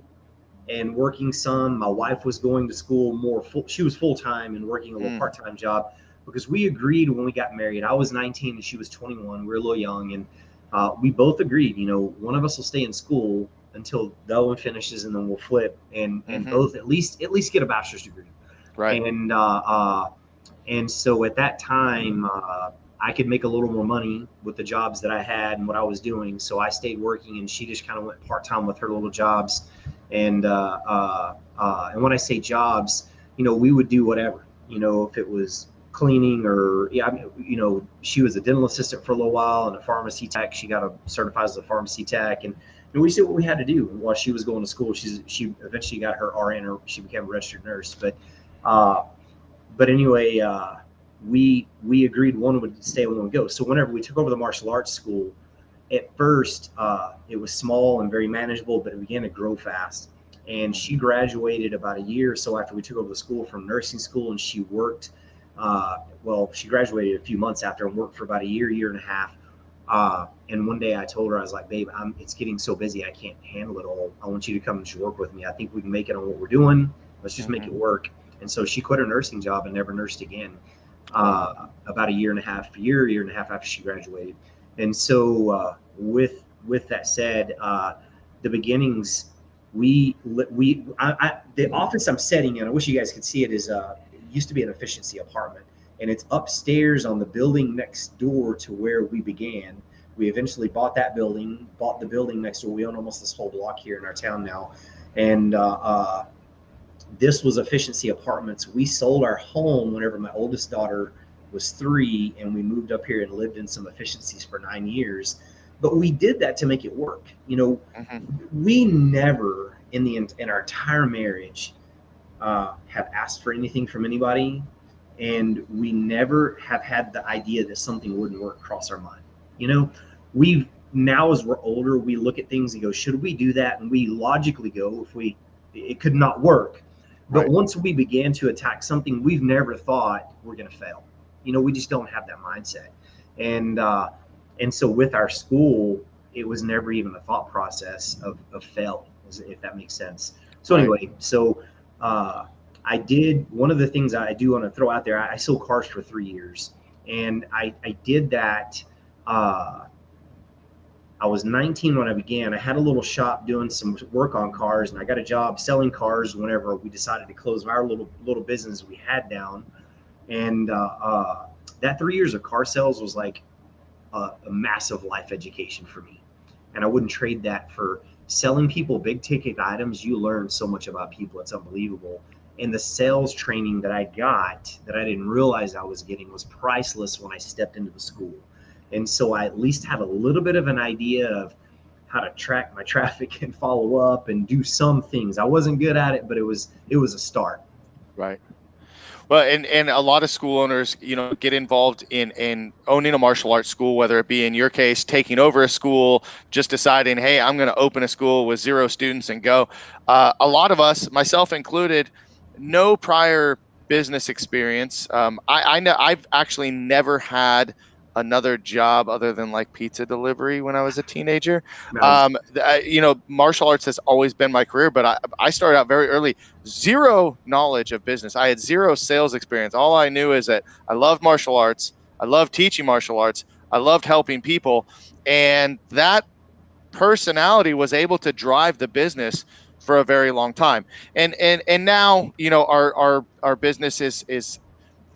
and working some. My wife was going to school more she was full-time and working a little part-time job, because we agreed when we got married. I was 19 and she was 21. We were a little young, and we both agreed, one of us will stay in school until the other one finishes, and then we'll flip and both at least get a bachelor's degree. Right. And so at that time, I could make a little more money with the jobs that I had and what I was doing. So I stayed working, and she just kind of went part-time with her little jobs. And when I say jobs, we would do whatever, if it was cleaning or, she was a dental assistant for a little while and a pharmacy tech. She got certified as a pharmacy tech, and we did what we had to do while she was going to school. She eventually got her RN, or she became a registered nurse. But anyway, we agreed one would stay, one would go. So whenever we took over the martial arts school, at first it was small and very manageable, but it began to grow fast. And she graduated about a year or so after we took over the school from nursing school, and she worked. She graduated a few months after and worked for about a year and a half. And one day I told her, I was like, babe, it's getting so busy, I can't handle it all. I want you to come and work with me. I think we can make it on what we're doing. Let's just make it work. And so she quit her nursing job and never nursed again. About a year and a half after she graduated. And so with that said, the beginnings, the office I'm sitting in, I wish you guys could see it, is used to be an efficiency apartment, and it's upstairs on the building next door to where we began. We eventually bought the building next door. We own almost this whole block here in our town now. And this was efficiency apartments. We sold our home whenever my oldest daughter was 3, and we moved up here and lived in some efficiencies for 9 years. But we did that to make it work. We never in our entire marriage have asked for anything from anybody, and we never have had the idea that something wouldn't work cross our mind. We've now, as we're older, we look at things and go, should we do that? And we logically go, it could not work. But once we began to attack something, we've never thought we're going to fail. We just don't have that mindset. And so with our school, it was never even a thought process of failing, if that makes sense. So anyway, I did, one of the things I do want to throw out there, I sold cars for 3 years, and I did that I was 19 when I began. I had a little shop doing some work on cars, and I got a job selling cars whenever we decided to close our little business we had down. And that 3 years of car sales was like a massive life education for me. And I wouldn't trade that for selling people big ticket items. You learn so much about people. It's unbelievable. And the sales training that I got that I didn't realize I was getting was priceless when I stepped into the school. And so I at least had a little bit of an idea of how to track my traffic and follow up and do some things. I wasn't good at it, but it was a start. Right. Well, and a lot of school owners, get involved in owning a martial arts school, whether it be in your case, taking over a school, just deciding, hey, I'm going to open a school with 0 students and go. A lot of us, myself included, no prior business experience. I know I've actually never had another job other than like pizza delivery when I was a teenager. Nice. Martial arts has always been my career, but I started out very early. 0 knowledge of business. I had 0 sales experience. All I knew is that I loved martial arts. I loved teaching martial arts. I loved helping people. And that personality was able to drive the business for a very long time. And now, our business is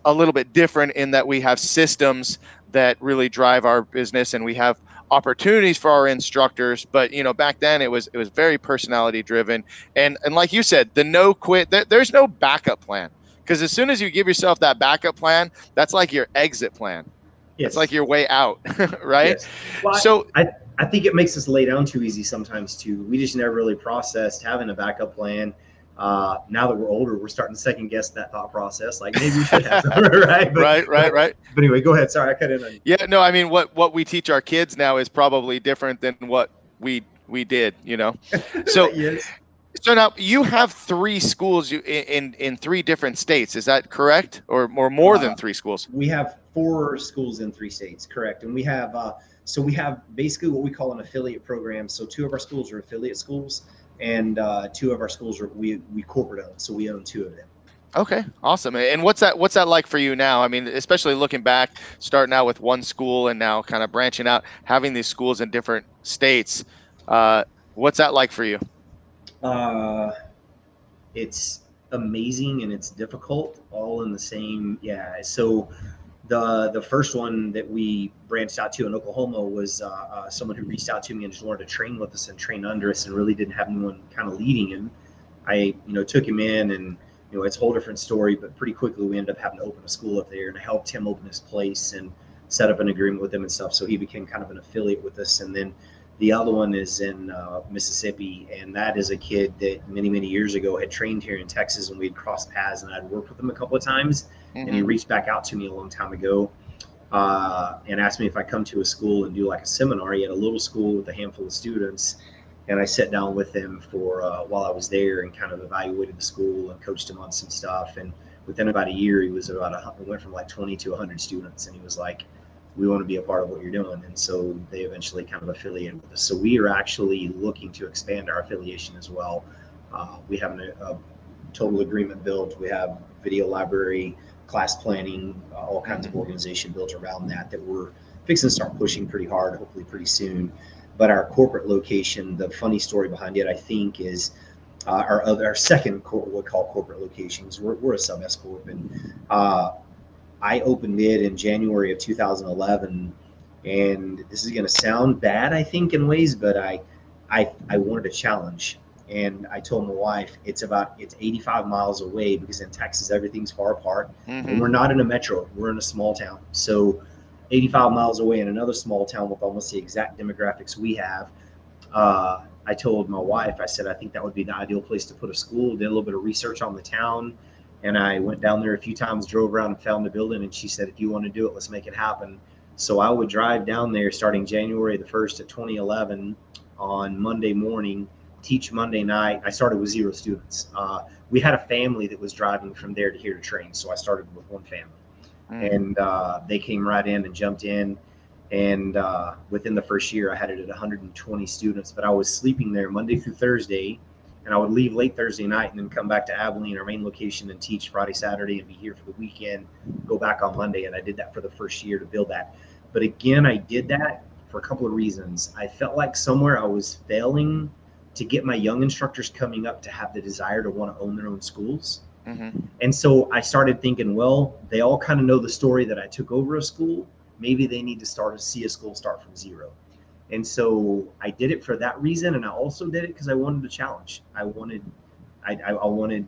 a little bit different in that we have systems that really drive our business, and we have opportunities for our instructors. But back then it was very personality driven, and like you said, the no quit, there's no backup plan, because as soon as you give yourself that backup plan, that's like your exit plan. That's like Yes. your way out. Right? Yes. Well, So I think it makes us lay down too easy sometimes too. We just never really processed having a backup plan. Now that we're older, we're starting to second guess that thought process. Like maybe we should have some, right? right. But anyway, go ahead. Sorry, I cut in on you. Yeah, no, I mean, what we teach our kids now is probably different than what we did. So Yes. so now you have 3 schools in 3 different states. Is that correct, or more Uh, than 3 schools? we have 4 schools in 3 states, correct? And we have we have basically what we call an affiliate program. So 2 of our schools are affiliate schools, and 2 of our schools are we corporate owned. So we own 2 of them. Okay, awesome. And what's that like for you now? I mean, especially looking back, starting out with one school and now kind of branching out, having these schools in different states. What's that like for you? Uh, it's amazing and it's difficult all in the same. Yeah. So the first one that we branched out to in Oklahoma was someone who reached out to me and just wanted to train with us and train under us and really didn't have anyone kind of leading him. I took him in, and it's a whole different story, but pretty quickly we ended up having to open a school up there, and I helped him open his place and set up an agreement with him and stuff. So he became kind of an affiliate with us. And then the other one is in Mississippi, and that is a kid that many years ago had trained here in Texas, and we had crossed paths, and I'd worked with him a couple of times. And he reached back out to me a long time ago and asked me if I come to a school and do like a seminar. He had a little school with a handful of students, and I sat down with him for while I was there and kind of evaluated the school and coached him on some stuff. And within about a year, he was went from like 20 to 100 students, and he was like, we want to be a part of what you're doing. And so they eventually kind of affiliated with us. So we are actually looking to expand our affiliation as well. We have a total agreement built. We have video library, class planning, all kinds of organization built around that we're fixing to start pushing pretty hard, hopefully pretty soon. But our corporate location, the funny story behind it, I think, is our second what we call corporate locations. We're a sub S corp, and I opened it in January of 2011, and this is going to sound bad, I think, in ways, but I wanted a challenge, and I told my wife it's 85 miles away, because in Texas everything's far apart, and we're not in a metro, we're in a small town. So 85 miles away in another small town with almost the exact demographics we have. I told my wife, I said, I think that would be the ideal place to put a school. Did a little bit of research on the town, and I went down there a few times, drove around and found the building, and she said, if you want to do it, let's make it happen. So I would drive down there starting January the 1st of 2011 on Monday morning, teach Monday night. I started with 0 students. We had a family that was driving from there to here to train, so I started with one family. And they came right in and jumped in. And within the first year, I had it at 120 students, but I was sleeping there Monday through Thursday, and I would leave late Thursday night and then come back to Abilene, our main location, and teach Friday, Saturday, and be here for the weekend, go back on Monday. And I did that for the first year to build that. But again, I did that for a couple of reasons. I felt like somewhere I was failing to get my young instructors coming up to have the desire to want to own their own schools. And so I started thinking, well, they all kind of know the story that I took over a school. Maybe they need to see a school start from zero. And so I did it for that reason. And I also did it because I wanted to challenge. I wanted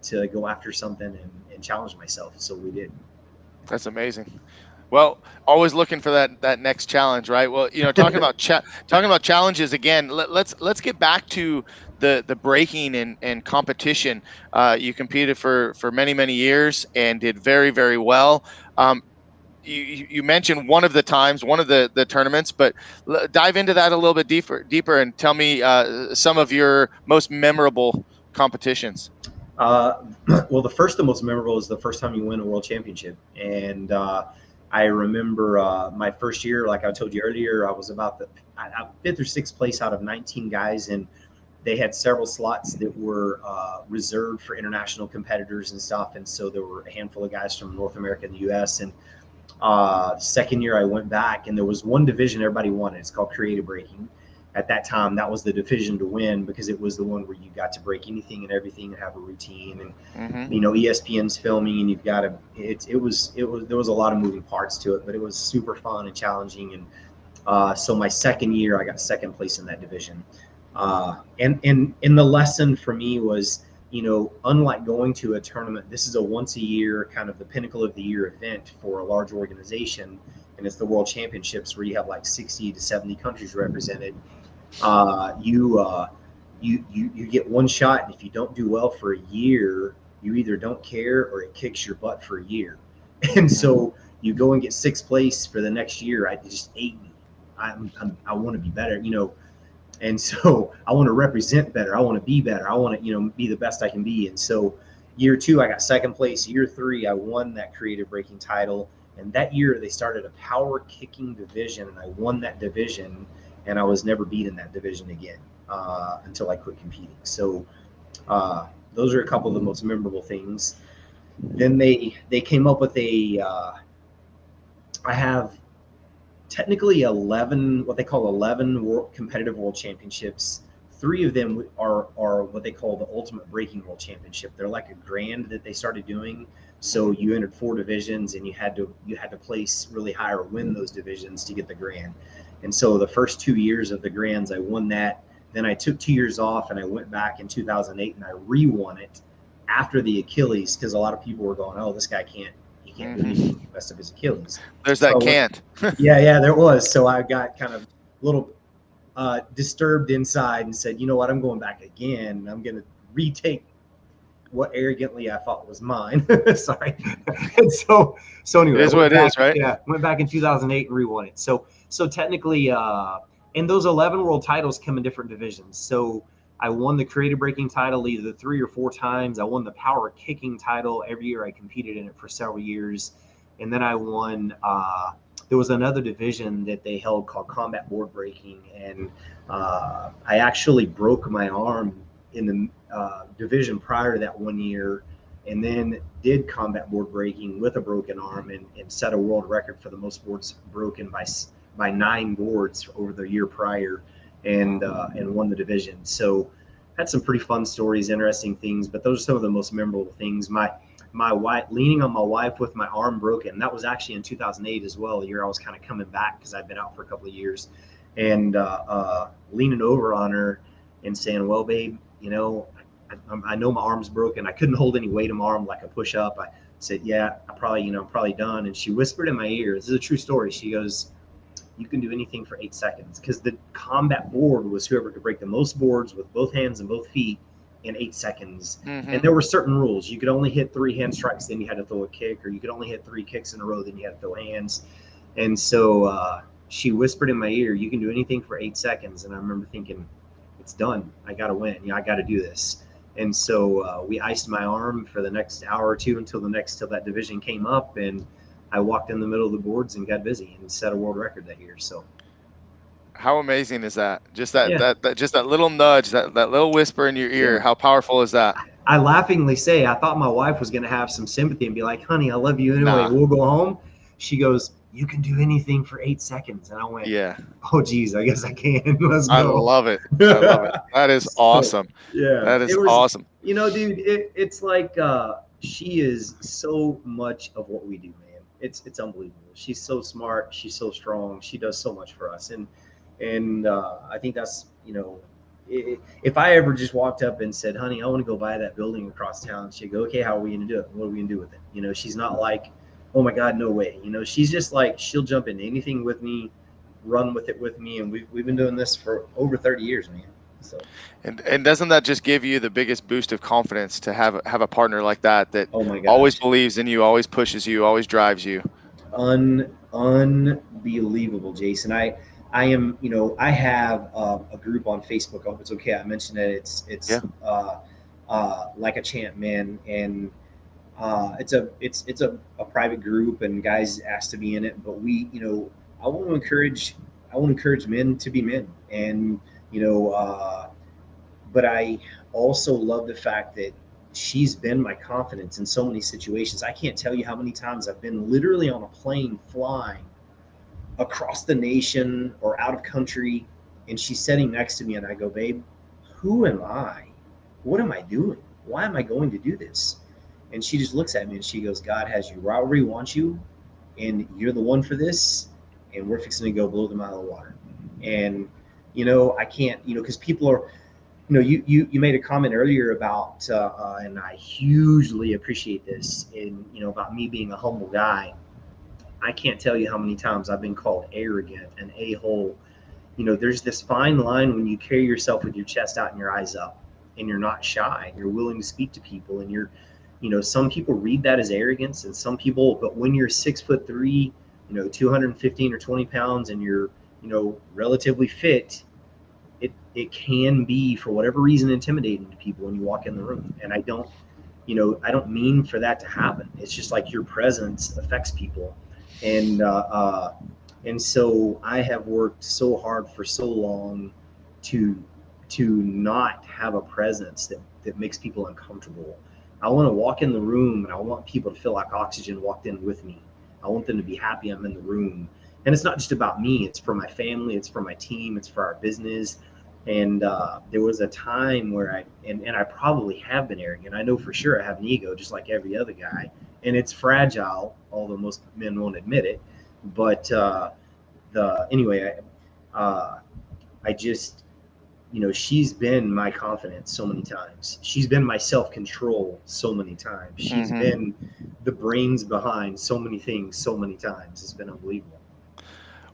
to go after something and challenge myself. So we did. That's amazing. Well, always looking for that next challenge, right? Well, talking about challenges again. Let's get back to the breaking and competition. You competed for many years and did very, very well. You mentioned one of the tournaments, but dive into that a little bit deeper, and tell me some of your most memorable competitions. Well, the first and most memorable is the first time you win a world championship. And I remember my first year, like I told you earlier, I was about the fifth or sixth place out of 19 guys. And they had several slots that were reserved for international competitors and stuff. And so there were a handful of guys from North America and the US. And second year I went back, and there was one division everybody wanted. It's called creative breaking. At that time, that was the division to win because it was the one where you got to break anything and everything and have a routine. And ESPN's filming, and you've got to. There was a lot of moving parts to it, but it was super fun and challenging. And so my second year, I got second place in that division. And the lesson for me was, unlike going to a tournament, this is a once a year kind of the pinnacle of the year event for a large organization, and it's the World Championships where you have like 60 to 70 countries represented. You get one shot, and if you don't do well for a year, you either don't care or it kicks your butt for a year. And so you go and get sixth place for the next year. It just ate me. I want to be better, and so I want to represent better. I want to be better. I want to, be the best I can be. And so year two, I got second place. Year three, I won that creative breaking title. And that year they started a power kicking division, and I won that division, and I was never beat in that division again until I quit competing. So those are a couple of the most memorable things. Then they came up with I have technically 11, what they call 11 competitive world championships. 3 of them are what they call the ultimate breaking world championship. They're like a grand that they started doing. So you entered 4 divisions, and you had to place really high or win those divisions to get the grand. And so the first 2 years of the grands, I won that. Then I took 2 years off, and I went back in 2008 and I re-won it after the Achilles, because a lot of people were going, "Oh, this guy can't do anything. He messed up his Achilles." There's that can't. Yeah, there was. So I got kind of a little disturbed inside and said, "You know what? I'm going back again. I'm going to retake what arrogantly I thought was mine." Sorry. And so anyway, it is what it is, right? Yeah, went back in 2008 and re-won it. So technically, and those 11 world titles come in different divisions. So I won the creative breaking title either 3 or 4 times. I won the power kicking title every year. I competed in it for several years, and then I won. There was another division that they held called combat board breaking, and I actually broke my arm in the division prior to that 1 year, and then did combat board breaking with a broken arm and set a world record for the most boards broken by 9 boards over the year prior, and won the division. So had some pretty fun stories, interesting things, but those are some of the most memorable things. My wife, leaning on my wife with my arm broken, that was actually in 2008 as well, the year I was kind of coming back because I'd been out for a couple of years, and leaning over on her and saying, "Well, babe, I know my arm's broken. I couldn't hold any weight in my arm like a push up." I said, "Yeah, I'm probably done." And she whispered in my ear, this is a true story. She goes, "You can do anything for 8 seconds." Because the combat board was whoever could break the most boards with both hands and both feet in 8 seconds. And there were certain rules. You could only hit 3 hand strikes, then you had to throw a kick, or you could only hit 3 kicks in a row, then you had to throw hands. And so she whispered in my ear, "You can do anything for 8 seconds." And I remember thinking, it's done. I got to win. I got to do this. And so we iced my arm for the next hour or 2 until that division came up, and I walked in the middle of the boards and got busy and set a world record that year. So how amazing is that? Just that little nudge, that little whisper in your ear. Yeah. How powerful is that? I laughingly say I thought my wife was going to have some sympathy and be like, "Honey, I love you anyway. We'll go home." She goes, "You can do anything for 8 seconds." And I went, Yeah. "Oh, geez, I guess I can." Let's I go. love it. I love it. That is So, awesome. yeah, That it is was, awesome. dude, it's like she is so much of what we do, man. It's unbelievable. She's so smart. She's so strong. She does so much for us. And I think that's, if I ever just walked up and said, "Honey, I want to go buy that building across town," she'd go, "Okay, how are we going to do it? What are we going to do with it?" She's not like, "Oh my God, no way." She's just like, she'll jump into anything with me, run with it with me. And we've been doing this for over 30 years, man. So, And doesn't that just give you the biggest boost of confidence to have a partner like that that oh my always gosh, believes in you, always pushes you, always drives you? unbelievable, Jason. I am, I have a group on Facebook. I hope it's okay. I mentioned it. Yeah. Like a champ, man, and it's a private group, and guys asked to be in it. But I want to encourage men to be men, and you know, but I also love the fact that she's been my confidence in so many situations. I can't tell you how many times I've been literally on a plane flying across the nation or out of country, and she's sitting next to me, and I go, "Babe, who am I? What am I doing? Why am I going to do this?" And she just looks at me and she goes, "God has you right where he wants you, and you're the one for this, and we're fixing to go blow them out of the water." And I can't, because people are, you made a comment earlier about, and I hugely appreciate this, in about me being a humble guy. I can't tell you how many times I've been called arrogant and a-hole. There's this fine line when you carry yourself with your chest out and your eyes up, and you're not shy, and you're willing to speak to people, and some people read that as arrogance, and some people, but when you're 6'3", 215 or 20 pounds, and you're, relatively fit, it can be, for whatever reason, intimidating to people when you walk in the room. And I don't mean for that to happen. It's just like your presence affects people. And and so I have worked so hard for so long to not have a presence that makes people uncomfortable. I want to walk in the room, and I want people to feel like oxygen walked in with me. I want them to be happy I'm in the room. And it's not just about me. It's for my family. It's for my team. It's for our business. And there was a time where and I probably have been arrogant. I know for sure I have an ego, just like every other guy, and it's fragile, although most men won't admit it. But anyway, I just, she's been my confidence so many times. She's been my self-control so many times. She's been the brains behind so many things so many times. It's been unbelievable.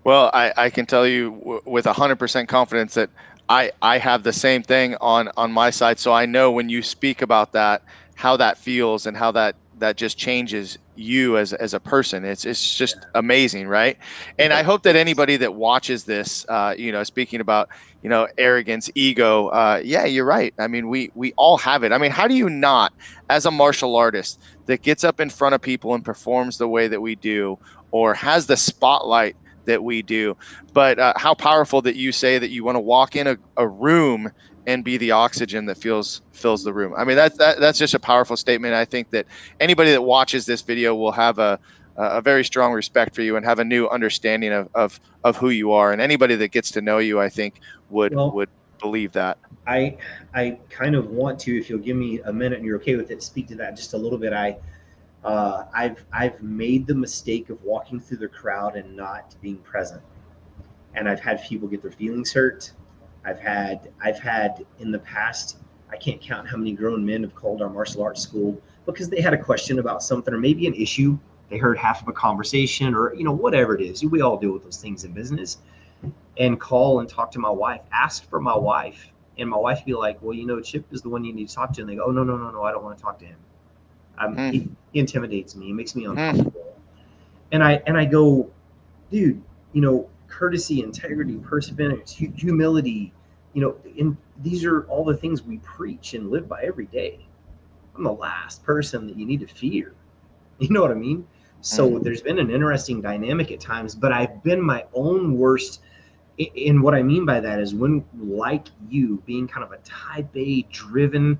Well, I can tell you with 100% confidence that I have the same thing on my side. So I know when you speak about that, how that feels and how that just changes you as a person. It's just amazing, right? And I hope that anybody that watches this, speaking about, arrogance, ego, yeah, you're right. I mean, we all have it. I mean, how do you not, as a martial artist that gets up in front of people and performs the way that we do, or has the spotlight that we do, but how powerful that you say that you want to walk in a room and be the oxygen that fills the room. I mean, that's just a powerful statement. I think that anybody that watches this video will have a very strong respect for you and have a new understanding of who you are. And anybody that gets to know you, I think Well, would believe that. I I kind of want to, if you'll give me a minute and you're okay with it, speak to that just a little bit. I've made the mistake of walking through the crowd and not being present, and I've had people get their feelings hurt. I've had in the past, I can't count how many grown men have called our martial arts school because they had a question about something, or maybe an issue. They heard half of a conversation, or whatever it is. We all deal with those things in business. And call and talk to my wife, ask for my wife, and my wife be like, "Well, Chip is the one you need to talk to." And they go, "Oh, no, no, no, no, I don't want to talk to him. He Mm, intimidates me. He makes me mm, uncomfortable." And I go, "Dude, courtesy, integrity, perseverance, humility, these are all the things we preach and live by every day. I'm the last person that you need to fear." You know what I mean? So mm. there's been an interesting dynamic at times, but I've been my own worst. And what I mean by that is, when, like you, being kind of a type A driven,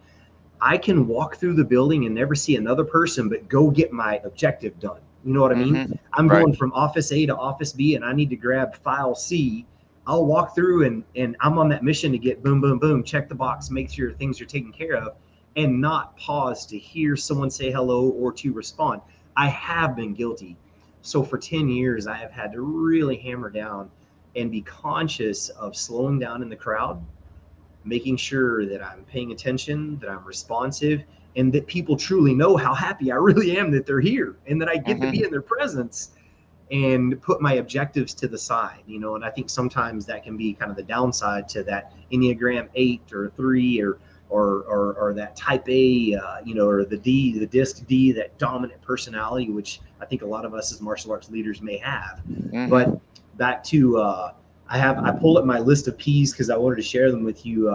I can walk through the building and never see another person, but go get my objective done. You know what I mean? I'm Right. going from office A to office B, and I need to grab file C. I'll walk through and I'm on that mission to get boom, boom, boom, check the box, make sure things are taken care of, and not pause to hear someone say hello or to respond. I have been guilty. So for 10 years, I have had to really hammer down and be conscious of slowing down in the crowd, making sure that I'm paying attention, that I'm responsive, and that people truly know how happy I really am that they're here and that I get to be in their presence, and put my objectives to the side, you know. And I think sometimes that can be kind of the downside to that Enneagram 8 or 3 or that type A, you know, or the disc D, that dominant personality, which I think a lot of us as martial arts leaders may have. But back to, I pulled up my list of P's because I wanted to share them with you.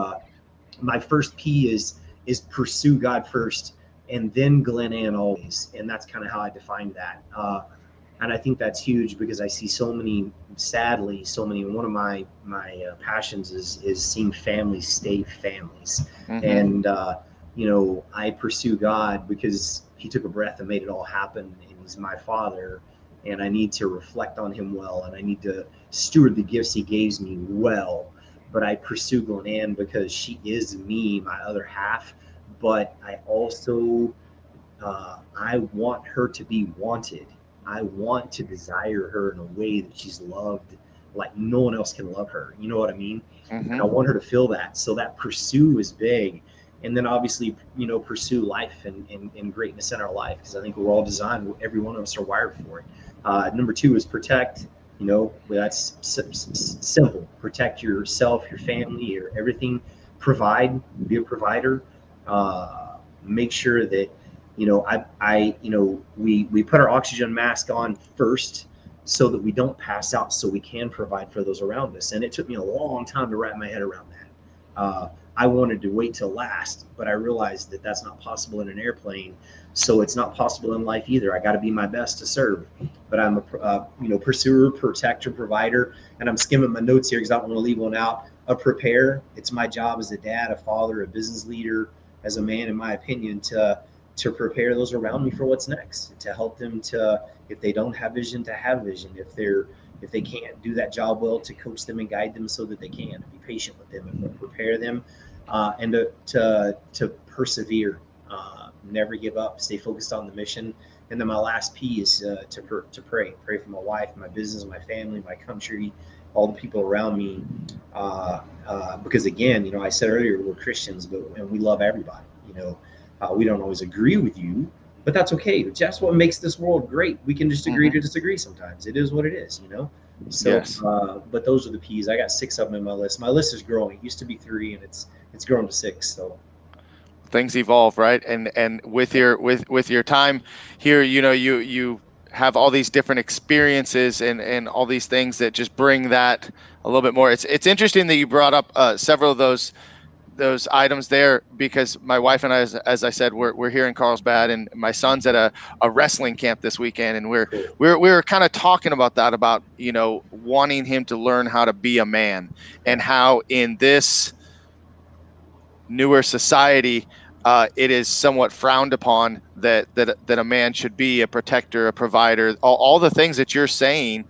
My first P is pursue God first, and then Glen Ann always. And that's kind of how I defined that. And I think that's huge because I see so many, sadly, one of my passions is seeing families stay families. And, you know, I pursue God because he took a breath and made it all happen, and he's my father, and I need to reflect on him well, and I need to steward the gifts he gave me well. But I pursue Glen Ann because she is me, my other half, but I also, I want her to be wanted. I want to desire her in a way that she's loved like no one else can love her. You know what I mean? And I want her to feel that. So that pursue is big. And then obviously, you know, pursue life and greatness in our life, because I think we're all designed, every one of us are wired for it. Number 2 is protect. You know, that's simple. Protect yourself, your family, your everything. Provide, be a provider. Make sure that, you know, you know, we put our oxygen mask on first so that we don't pass out, so we can provide for those around us. And it took me a long time to wrap my head around that. I wanted to wait till last, but I realized that that's not possible in an airplane. So it's not possible in life either. I got to be my best to serve. But I'm a, you know, pursuer, protector, provider, and I'm skimming my notes here because I don't want to leave one out. A prepare. It's my job as a dad, a father, a business leader, as a man, in my opinion, to prepare those around me for what's next, to help them to, if they don't have vision, to have vision. If they can't do that job well, to coach them and guide them so that they can. Be patient with them and prepare them, and to persevere, never give up, stay focused on the mission. And then my last P is to pray for my wife, my business, my family, my country, all the people around me. Because again, you know, I said earlier, we're Christians, and we love everybody. You know, we don't always agree with you, but that's okay. That's what makes this world great. We can just agree to disagree sometimes. It is what it is, you know? So, Yes. but those are the P's. I got 6 of them in my list. My list is growing. It used to be 3, and it's grown to 6. So Things evolve, right? And with your time here, you know, you have all these different experiences and all these things that just bring that a little bit more. It's interesting that you brought up several of those items there, because my wife and I, as I said, we're here in Carlsbad, and my son's at a wrestling camp this weekend, and we're kind of talking about that, about, you know, wanting him to learn how to be a man, and how in this newer society, it is somewhat frowned upon that a man should be a protector, a provider, all the things that you're saying.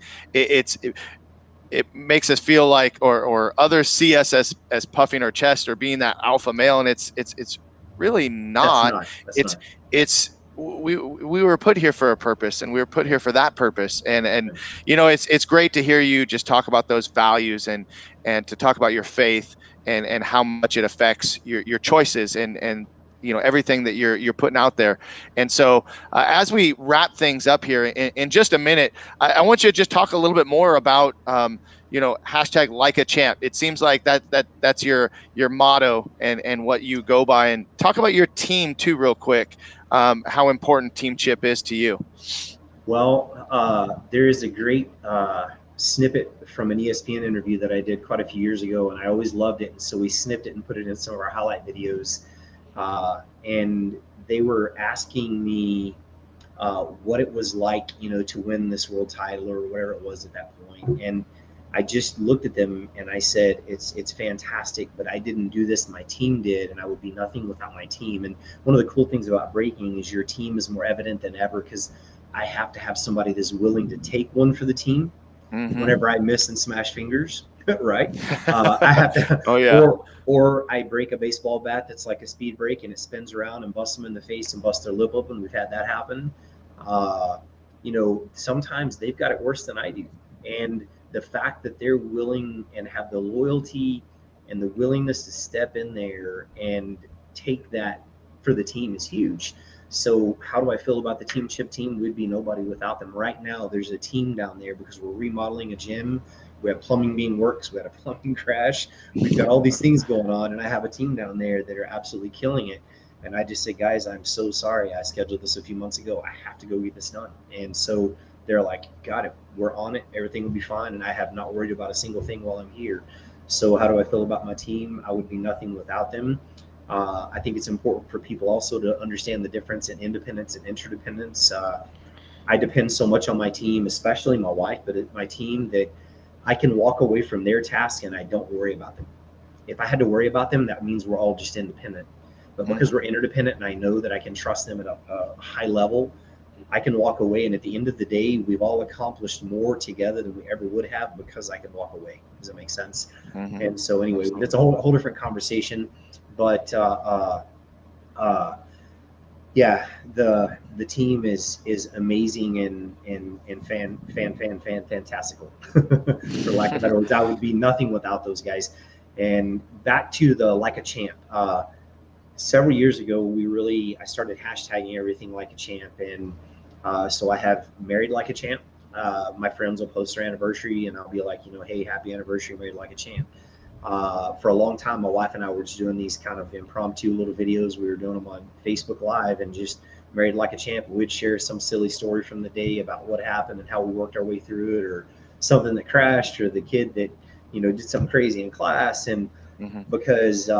It makes us feel like, or others see us as puffing our chest or being that alpha male, and it's really not. that's It's not. it's we were put here for a purpose, and we were put here for that purpose. And you know, it's great to hear you just talk about those values, and to talk about your faith, and how much it affects your choices, and you know, everything that you're putting out there. And so, as we wrap things up here in just a minute, I want you to just talk a little bit more about, you know, hashtag like a champ. It seems like that's your motto, and what you go by. And talk about your team too, real quick. How important Team Chip is to you. Well, there is a great snippet from an ESPN interview that I did quite a few years ago, and I always loved it. And so we snipped it and put it in some of our highlight videos. And they were asking me what it was like, you know, to win this world title or whatever it was at that point. And I just looked at them and I said, it's fantastic, but I didn't do this. My team did, and I would be nothing without my team. And one of the cool things about breaking is your team is more evident than ever, because I have to have somebody that's willing to take one for the team whenever I miss and smash fingers, right? I have to, Oh yeah. or I break a baseball bat that's like a speed break and it spins around and busts them in the face and busts their lip open. We've had that happen. Uh, sometimes they've got it worse than I do, and the fact that they're willing and have the loyalty and the willingness to step in there and take that for the team is huge. So how do I feel about the team chip team? We'd be nobody without them. Right now, there's a team down there because we're remodeling a gym. We have plumbing being works. We had a plumbing crash. We've got all these things going on, and I have a team down there that are absolutely killing it. And I just said, guys, I'm so sorry. I scheduled this a few months ago. I have to go get this done. And so they're like, got it. We're on it. Everything will be fine. And I have not worried about a single thing while I'm here. So how do I feel about my team? I would be nothing without them. I think it's important for people also to understand the difference in independence and interdependence. I depend so much on my team, especially my wife, but my team, that I can walk away from their task and I don't worry about them. If I had to worry about them, that means we're all just independent. But because we're interdependent and I know that I can trust them at a high level, I can walk away. And at the end of the day, we've all accomplished more together than we ever would have because I can walk away. Does that make sense? And so anyway, it's a whole different conversation. But yeah, the team is amazing and fantastical. For lack of better words, I would be nothing without those guys. And back to the Like a Champ. Several years ago, I started hashtagging everything like a champ, and so I have married like a champ. My friends will post their anniversary, and I'll be like, hey, happy anniversary, married like a champ. For a long time, my wife and I were just doing these kind of impromptu little videos. We were doing them on Facebook Live, and just married like a champ. We'd share some silly story from the day about what happened and how we worked our way through it, or something that crashed, or the kid that did something crazy in class. And because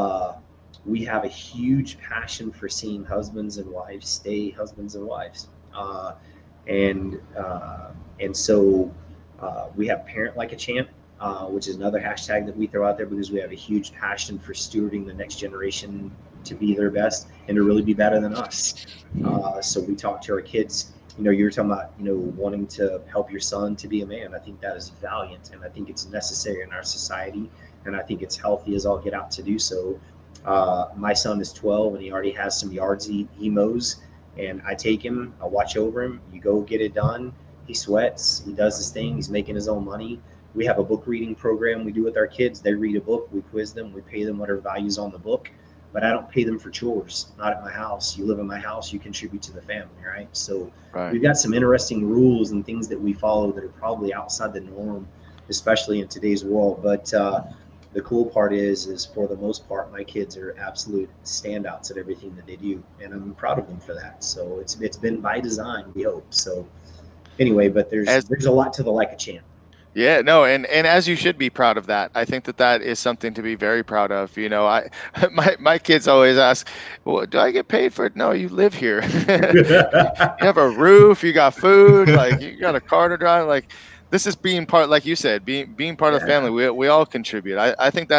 we have a huge passion for seeing husbands and wives stay husbands and wives, and so we have Parent Like a Champ, which is another hashtag that we throw out there because we have a huge passion for stewarding the next generation to be their best and to really be better than us. So we talk to our kids. You were talking about wanting to help your son to be a man. I think that is valiant, and I think it's necessary in our society, and I think it's healthy as all get out to do so. My son is 12 and he already has some yards he mows, and I take him, I watch over him. You go get it done. He sweats, he does his thing, he's making his own money. We have a book reading program we do with our kids. They read a book, we quiz them, we pay them whatever value's on the book, but I don't pay them for chores. Not at my house. You live in my house, you contribute to the family, right? So we've got some interesting rules and things that we follow that are probably outside the norm, especially in today's world. But the cool part is for the most part, my kids are absolute standouts at everything that they do, and I'm proud of them for that. So it's been by design, we hope. So anyway, but there's a lot to the Like a Champ. Yeah, no, and as you should be proud of that. I think that is something to be very proud of. My kids always ask, well, do I get paid for it? No, you live here. You have a roof, you got food, like you got a car to drive. Like, this is being part, like you said, being part of the family. We all contribute. I think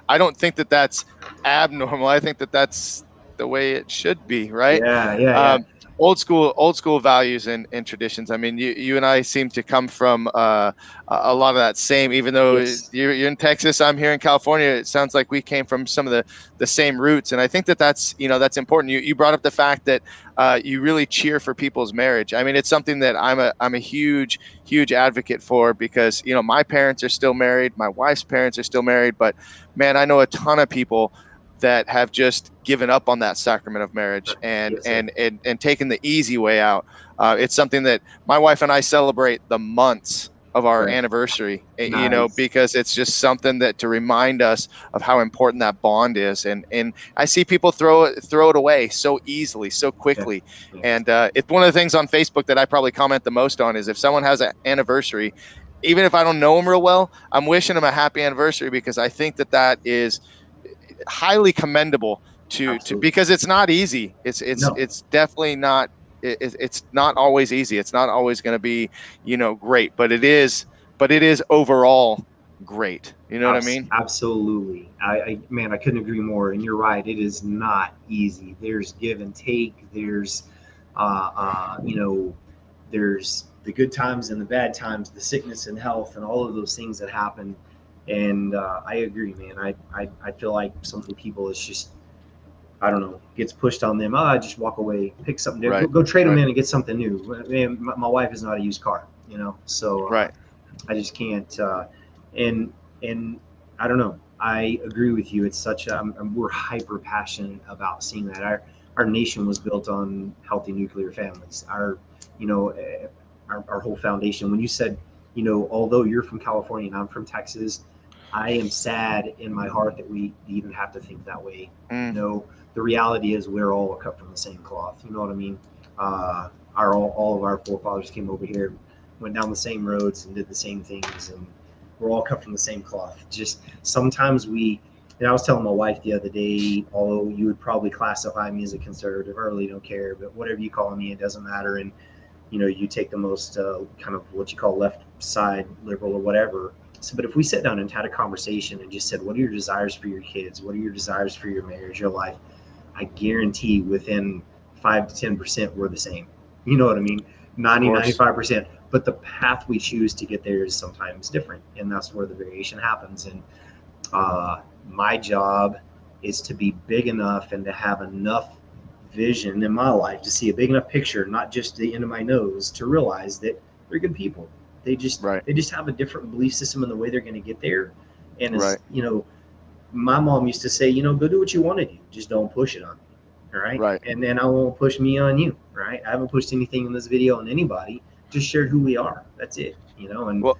I don't think that's abnormal. I think that's the way it should be, right? Yeah. Old school values and traditions. I mean, you and I seem to come from a lot of that same, even though you're in Texas, I'm here in California. It sounds like we came from some of the same roots. And I think that's important. You brought up the fact that you really cheer for people's marriage. I mean, it's something that I'm a huge advocate for, because, my parents are still married. My wife's parents are still married, but man, I know a ton of people that have just given up on that sacrament of marriage and taken the easy way out. It's something that my wife and I celebrate the months of our anniversary, because it's just something that to remind us of how important that bond is. And I see people throw it away so easily, so quickly. And it's one of the things on Facebook that I probably comment the most on is if someone has an anniversary, even if I don't know them real well, I'm wishing them a happy anniversary, because I think that is highly commendable to because it's not easy. It's definitely not. It's not always easy. It's not always going to be great, but it is overall great. You know what I mean? Absolutely. Man, I couldn't agree more. And you're right. It is not easy. There's give and take. There's, you know, there's the good times and the bad times, the sickness and health, and all of those things that happen. And I agree, man. I feel like some people, it's just, I don't know, gets pushed on them. Oh, just walk away, pick something new, Right. go trade them Right. in and get something new. Man, my wife is not a used car, you know, so Right. I just can't. And and I don't know. I agree with you. It's such a we're hyper passionate about seeing that our nation was built on healthy nuclear families. Our you know our whole foundation. When you said, you know, although you're from California and I'm from Texas, I am sad in my heart that we even have to think that way. You Mm, know, the reality is we're all cut from the same cloth. You know what I mean? All of our forefathers came over here, went down the same roads and did the same things, and we're all cut from the same cloth. Just sometimes and I was telling my wife the other day, although you would probably classify me as a conservative, I really don't care, but whatever you call me, it doesn't matter. And you know, you take the most kind of what you call left side liberal or whatever. So, but if we sat down and had a conversation and just said, what are your desires for your kids? What are your desires for your marriage, your life? I guarantee within 5 to 10% we're the same. You know what I mean? of 90, course. 95%. But the path we choose to get there is sometimes different. And that's where the variation happens. And my job is to be big enough and to have enough vision in my life to see a big enough picture, not just the end of my nose, to realize that they're good people. Right. They just have a different belief system in the way they're going to get there. And as Right. you know, my mom used to say, you know, go do what you want to do, just don't push it on me. All right. Right. And then I won't push me on you. Right. I haven't pushed anything in this video on anybody, just shared who we are. That's it. You know, Well,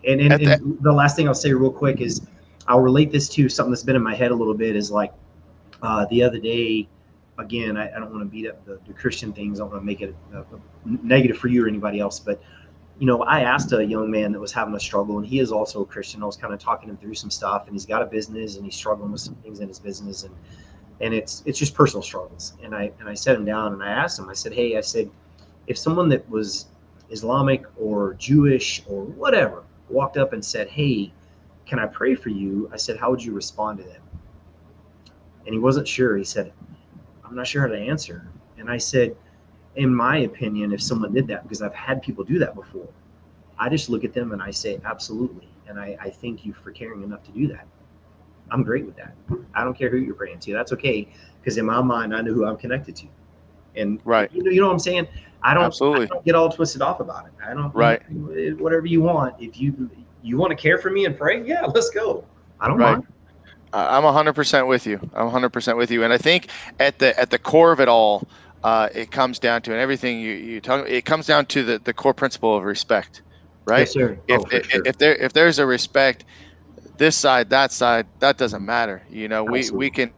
at and the last thing I'll say real quick is I'll relate this to something that's been in my head a little bit is like the other day, again, I don't want to beat up the Christian things. I don't want to make it a negative for you or anybody else. But, you know, I asked a young man that was having a struggle, and he is also a Christian. I was kind of talking him through some stuff, and he's got a business, and he's struggling with some things in his business. And it's just personal struggles. And I sat him down, and I asked him, I said, hey, I said, if someone that was Islamic or Jewish or whatever walked up and said, hey, can I pray for you? I said, how would you respond to them? And he wasn't sure. He said, I'm not sure how to answer. And I said, in my opinion, if someone did that, because I've had people do that before, I just look at them and I say, absolutely. And I thank you for caring enough to do that. I'm great with that. I don't care who you're praying to. That's okay. Because in my mind, I know who I'm connected to. And right. you know what I'm saying? I Absolutely. don't get all twisted off about it. I don't, Right. whatever you want. If you want to care for me and pray, yeah, let's go. I don't Right. mind. I'm 100% with you. I'm 100% with you. And I think at the core of it all, it comes down to, and everything you talk, it comes down to the core principle of respect, right? Yes, sir. If Oh, for sure. if there's a respect, this side, that doesn't matter. You know, Absolutely.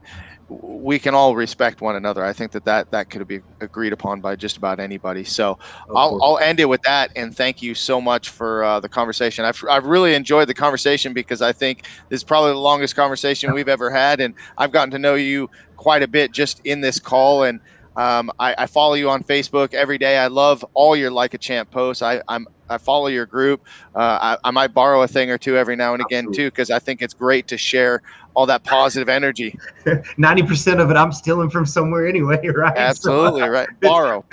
we can all respect one another. I think that could be agreed upon by just about anybody. So Of course. I'll end it with that, and thank you so much for the conversation. I've really enjoyed the conversation because I think this is probably the longest conversation we've ever had, and I've gotten to know you quite a bit just in this call. And I follow you on Facebook every day. I love all your Like a Champ posts. I follow your group. I might borrow a thing or two every now and again Absolutely. too, because I think it's great to share all that positive energy. 90% of it I'm stealing from somewhere anyway, right? So Absolutely right. Borrow.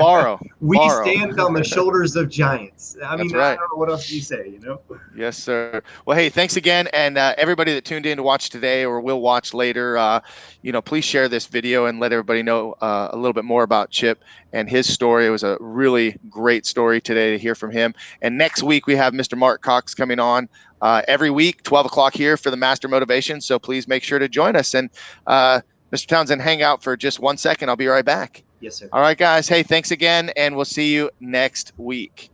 we stand on the shoulders of giants. I That's mean, I right. don't know what else you say, you know? Yes, sir. Well, hey, thanks again, and everybody that tuned in to watch today or will watch later. Please share this video and let everybody know a little bit more about Chip and his story. It was a really great story today to hear from him. And next week we have Mr. Mark Cox coming on every week, 12 o'clock here for the Master Motivation. So please make sure to join us. And Mr. Townsend, hang out for just 1 second. I'll be right back. Yes, sir. All right, guys. Hey, thanks again, and we'll see you next week.